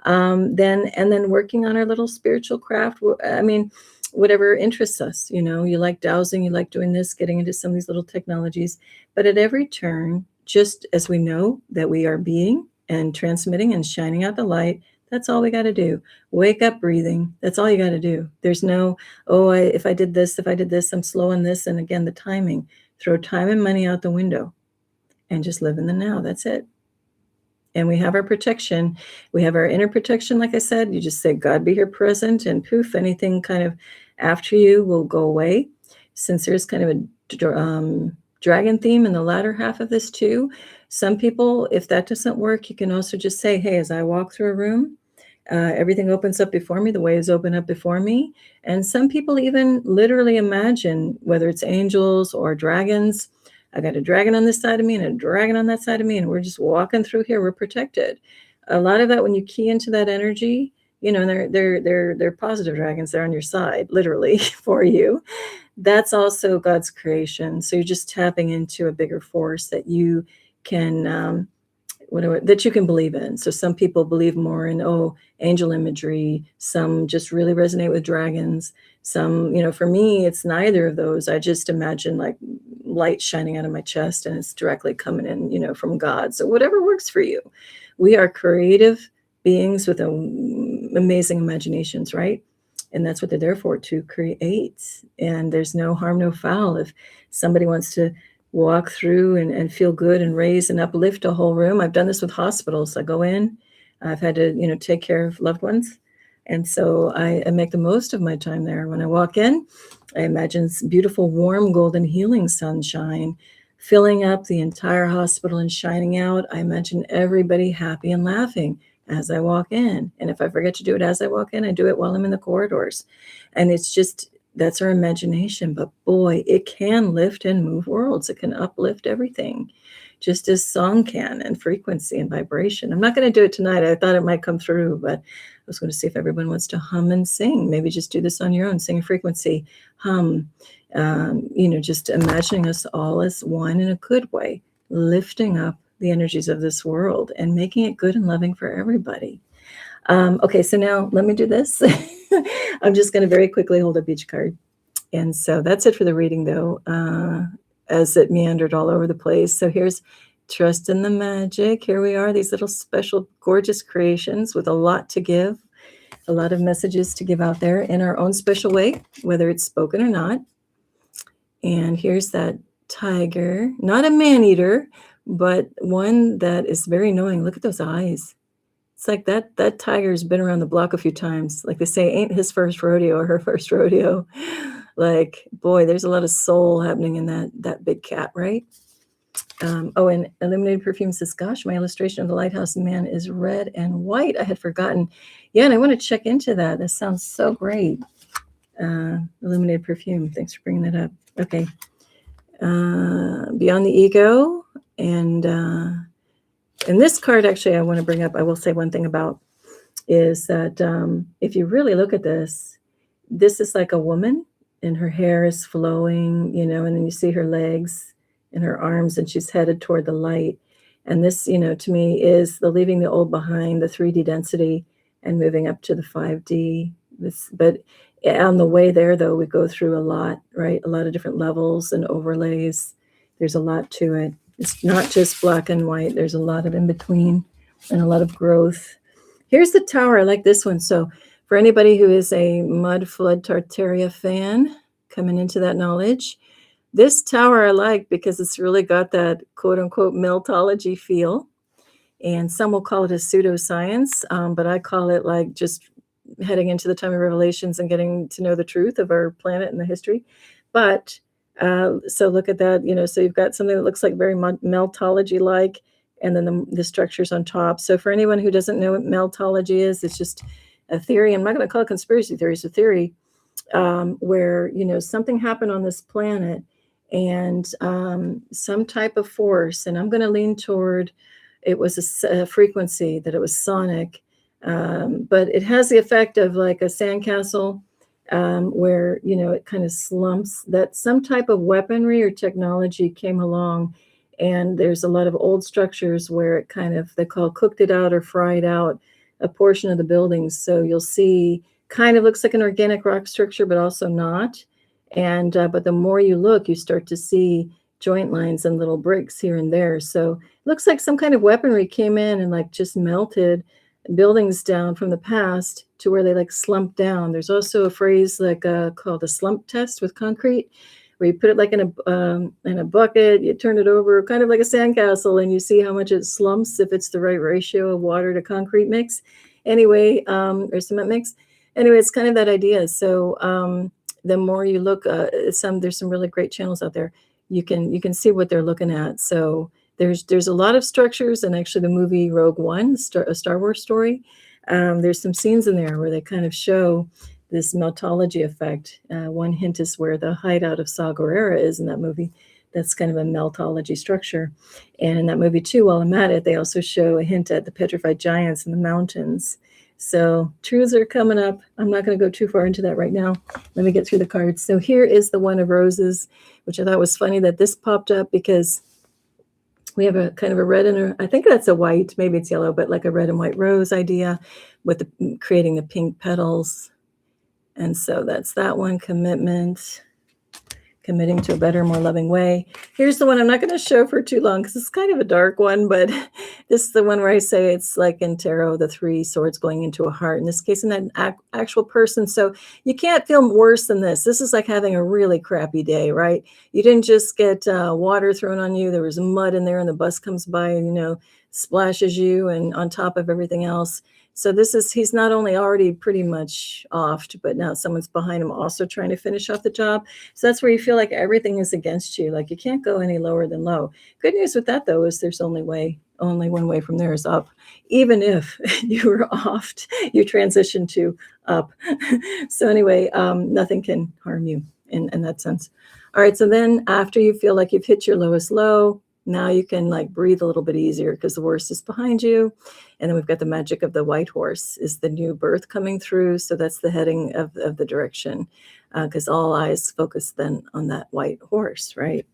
Then working on our little spiritual craft. I mean, whatever interests us, you like dowsing, you like doing this, getting into some of these little technologies. But at every turn, just as we know that we are being and transmitting and shining out the light, that's all we got to do. Wake up breathing. That's all you got to do. There's no, if I did this, I'm slow on this. And again, the timing, throw time and money out the window and just live in the now. That's it. And we have our protection. We have our inner protection. Like I said, you just say, God be here present, and poof, anything kind of after you will go away. Since there's kind of a dragon theme in the latter half of this too. Some people, if that doesn't work, you can also just say, hey, as I walk through a room, everything opens up before me. The waves open up before me. And some people even literally imagine, whether it's angels or dragons, I got a dragon on this side of me and a dragon on that side of me, and we're just walking through here. We're protected. A lot of that, when you key into that energy, and they're positive dragons. They're on your side, literally, for you. That's also God's creation. So you're just tapping into a bigger force that you can that you can believe in. So some people believe more in angel imagery. Some just really resonate with dragons. Some, for me, it's neither of those. I just imagine like light shining out of my chest, and it's directly coming in, from God. So whatever works for you. We are creative beings with amazing imaginations, right? And that's what they're there for, to create. And there's no harm, no foul. If somebody wants to walk through and feel good and raise and uplift a whole room. I've done this with hospitals. I go in, I've had to, take care of loved ones. And so I make the most of my time there. When I walk in, I imagine beautiful, warm, golden, healing sunshine filling up the entire hospital and shining out. I imagine everybody happy and laughing as I walk in. And if I forget to do it as I walk in, I do it while I'm in the corridors. And it's just, that's our imagination. But boy, it can lift and move worlds. It can uplift everything, just as song can, and frequency and vibration. I'm not going to do it tonight. I thought it might come through, but I was going to see if everyone wants to hum and sing. Maybe just do this on your own, sing a frequency, hum, just imagining us all as one in a good way, lifting up the energies of this world and making it good and loving for everybody. Okay, so now let me do this. I'm just going to very quickly hold up each card. And so that's it for the reading, though, as it meandered all over the place. So here's Trust in the Magic. Here we are, these little special, gorgeous creations with a lot to give, a lot of messages to give out there in our own special way, whether it's spoken or not. And here's that tiger, not a man-eater, but one that is very annoying. Look at those eyes. It's like that tiger's been around the block a few times. Like they say, ain't his first rodeo or her first rodeo. Like, boy, there's a lot of soul happening in that big cat, right? Oh, and Illuminated Perfume says, gosh, my illustration of the lighthouse man is red and white. I had forgotten. Yeah, and I want to check into that. That sounds so great. Illuminated Perfume. Thanks for bringing that up. Okay. Beyond the Ego. And this card, actually, I want to bring up, I will say one thing about, is that if you really look at this is like a woman, and her hair is flowing, and then you see her legs and her arms, and she's headed toward the light. And this, to me, is the leaving the old behind, the 3D density, and moving up to the 5D. But on the way there, though, we go through a lot, right? A lot of different levels and overlays. There's a lot to it. It's not just black and white. There's a lot of in between and a lot of growth. Here's the tower. I like this one. So for anybody who is a Mud Flood Tartaria fan, coming into that knowledge, this tower I like because it's really got that quote unquote meltology feel. And some will call it a pseudoscience, but I call it like just heading into the time of revelations and getting to know the truth of our planet and the history. But so look at that, so you've got something that looks like very meltology-like, and then the structures on top. So for anyone who doesn't know what meltology is, it's just a theory. I'm not going to call it conspiracy theory. It's a theory where, something happened on this planet, and some type of force, and I'm going to lean toward it was a frequency, that it was sonic, but it has the effect of like a sandcastle, where, it kind of slumps, that some type of weaponry or technology came along. And there's a lot of old structures where it kind of, they call cooked it out or fried out a portion of the buildings. So you'll see kind of looks like an organic rock structure, but also not. And, but the more you look, you start to see joint lines and little bricks here and there. So it looks like some kind of weaponry came in and like just melted buildings down from the past to where they like slumped down. There's also a phrase like called a slump test with concrete, where you put it like in a bucket, you turn it over, kind of like a sandcastle, and you see how much it slumps if it's the right ratio of water to concrete mix. Anyway, or cement mix. Anyway, it's kind of that idea. So the more you look, there's some really great channels out there. You can see what they're looking at. So there's a lot of structures, and actually the movie Rogue One, a Star Wars story, there's some scenes in there where they kind of show this meltology effect. One hint is where the hideout of Saw Gerrera is in that movie. That's kind of a meltology structure. And in that movie too, while I'm at it, they also show a hint at the petrified giants in the mountains. So truths are coming up. I'm not going to go too far into that right now. Let me get through the cards. So here is the One of Roses, which I thought was funny that this popped up because we have a kind of a red and I think that's a white, maybe it's yellow, but like a red and white rose idea with creating the pink petals. And so that's that one, commitment, committing to a better, more loving way. Here's the one I'm not going to show for too long because it's kind of a dark one, but this is the one where I say it's like in tarot, the 3 swords going into a heart, in this case, in that actual person. So you can't feel worse than this. This is like having a really crappy day, right? You didn't just get water thrown on you. There was mud in there and the bus comes by and, splashes you and on top of everything else. So he's not only already pretty much offed, but now someone's behind him also trying to finish off the job. So that's where you feel like everything is against you. Like you can't go any lower than low. Good news with that though, is there's only one way from there is up. Even if you were offed, you transition to up. So anyway, nothing can harm you in that sense. All right. So then after you feel like you've hit your lowest low, now you can like breathe a little bit easier because the worst is behind you. And then we've got the magic of the white horse is the new birth coming through. So that's the heading of the direction because all eyes focus then on that white horse, right?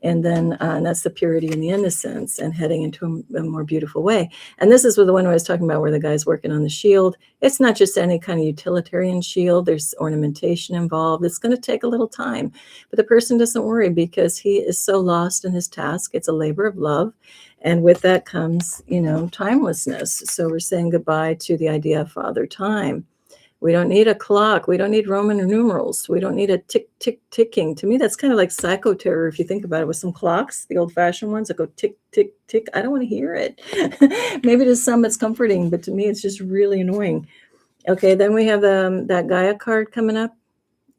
And then and that's the purity and the innocence and heading into a more beautiful way. And this is the one I was talking about where the guy's working on the shield. It's not just any kind of utilitarian shield. There's ornamentation involved. It's going to take a little time. But the person doesn't worry because he is so lost in his task. It's a labor of love. And with that comes, timelessness. So we're saying goodbye to the idea of Father Time, We don't need a clock. We don't need Roman numerals. We don't need a tick, tick, ticking. To me, that's kind of like psychoterror if you think about it, with some clocks, the old-fashioned ones that go tick, tick, tick. I don't want to hear it. Maybe to some it's comforting, but to me it's just really annoying. Okay, then we have that Gaia card coming up.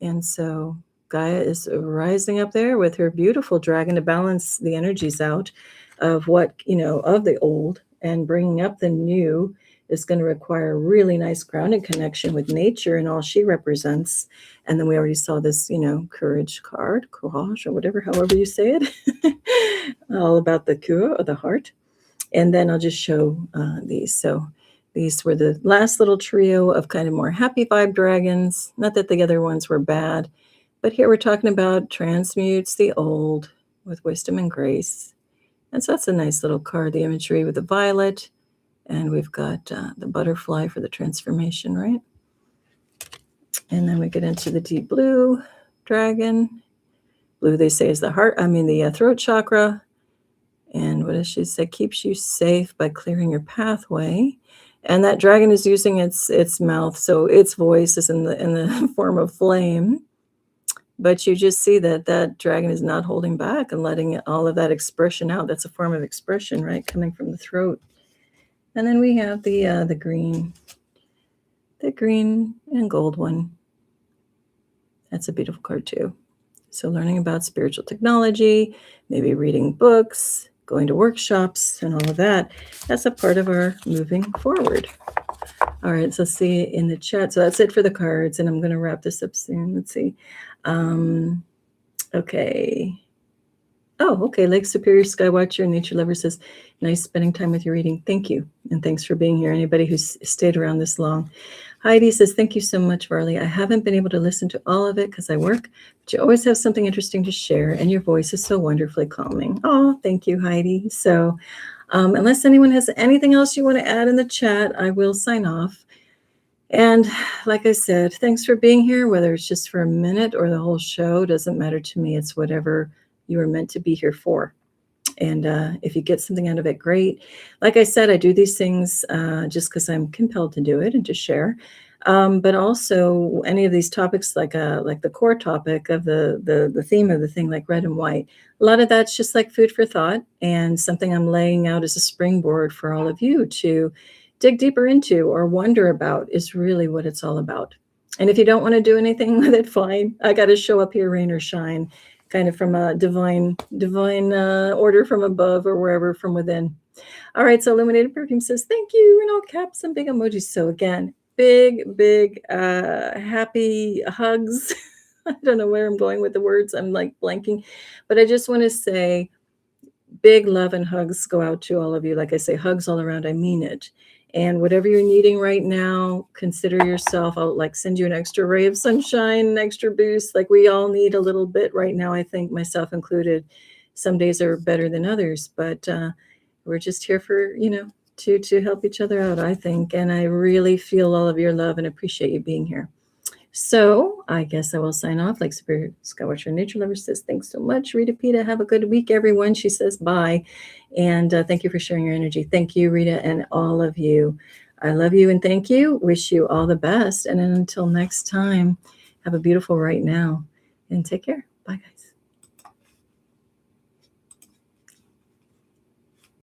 And so Gaia is rising up there with her beautiful dragon to balance the energies out of what, of the old, and bringing up the new is going to require a really nice grounded connection with nature and all she represents. And then we already saw this, courage card, courage, or whatever, however you say it, all about the cure, or the heart. And then I'll just show these. So these were the last little trio of kind of more happy vibe dragons. Not that the other ones were bad, but here we're talking about transmutes the old with wisdom and grace. And so that's a nice little card, the imagery with the violet. And we've got the butterfly for the transformation, right? And then we get into the deep blue dragon. Blue, they say, is the throat chakra. And what does she say? Keeps you safe by clearing your pathway. And that dragon is using its mouth, so its voice is in the form of flame. But you just see that dragon is not holding back and letting all of that expression out. That's a form of expression, right, coming from the throat. And then we have the green and gold one. That's a beautiful card too. So learning about spiritual technology, maybe reading books, going to workshops, and all of that. That's a part of our moving forward. All right, so see in the chat. So that's it for the cards, and I'm going to wrap this up soon. Let's see. Okay. Oh, okay. Lake Superior Skywatcher Nature Lover says, nice spending time with your reading. Thank you. And thanks for being here. Anybody who's stayed around this long. Heidi says, thank you so much, Varleigh. I haven't been able to listen to all of it because I work, but you always have something interesting to share, and your voice is so wonderfully calming. Oh, thank you, Heidi. So unless anyone has anything else you want to add in the chat, I will sign off. And like I said, thanks for being here, whether it's just for a minute or the whole show, doesn't matter to me. It's whatever you were meant to be here for. And if you get something out of it, great. Like I said, I do these things just because I'm compelled to do it and to share. But also any of these topics, like the core topic of the theme of the thing, like red and white, a lot of that's just like food for thought and something I'm laying out as a springboard for all of you to dig deeper into or wonder about, is really what it's all about. And if you don't want to do anything with it, fine. I got to show up here, rain or shine, kind of from a divine order from above or wherever from within. All right, so Illuminated Perfume says, thank you, and all caps and big emojis. So again, big happy hugs. I don't know where I'm going with the words. I'm like blanking, but I just want to say big love and hugs go out to all of you. Like I say, hugs all around. I mean it. And whatever you're needing right now, consider yourself. I'll send you an extra ray of sunshine, an extra boost. Like we all need a little bit right now, I think, myself included. Some days are better than others, but we're just here for, to help each other out, I think. And I really feel all of your love and appreciate you being here. So I guess I will sign off. Like Superior Skywatcher Nature Lover says, thanks so much. Rita Pita, have a good week, everyone. She says bye. And thank you for sharing your energy. Thank you, Rita, and all of you. I love you and thank you. Wish you all the best. And until next time, have a beautiful right now. And take care. Bye, guys.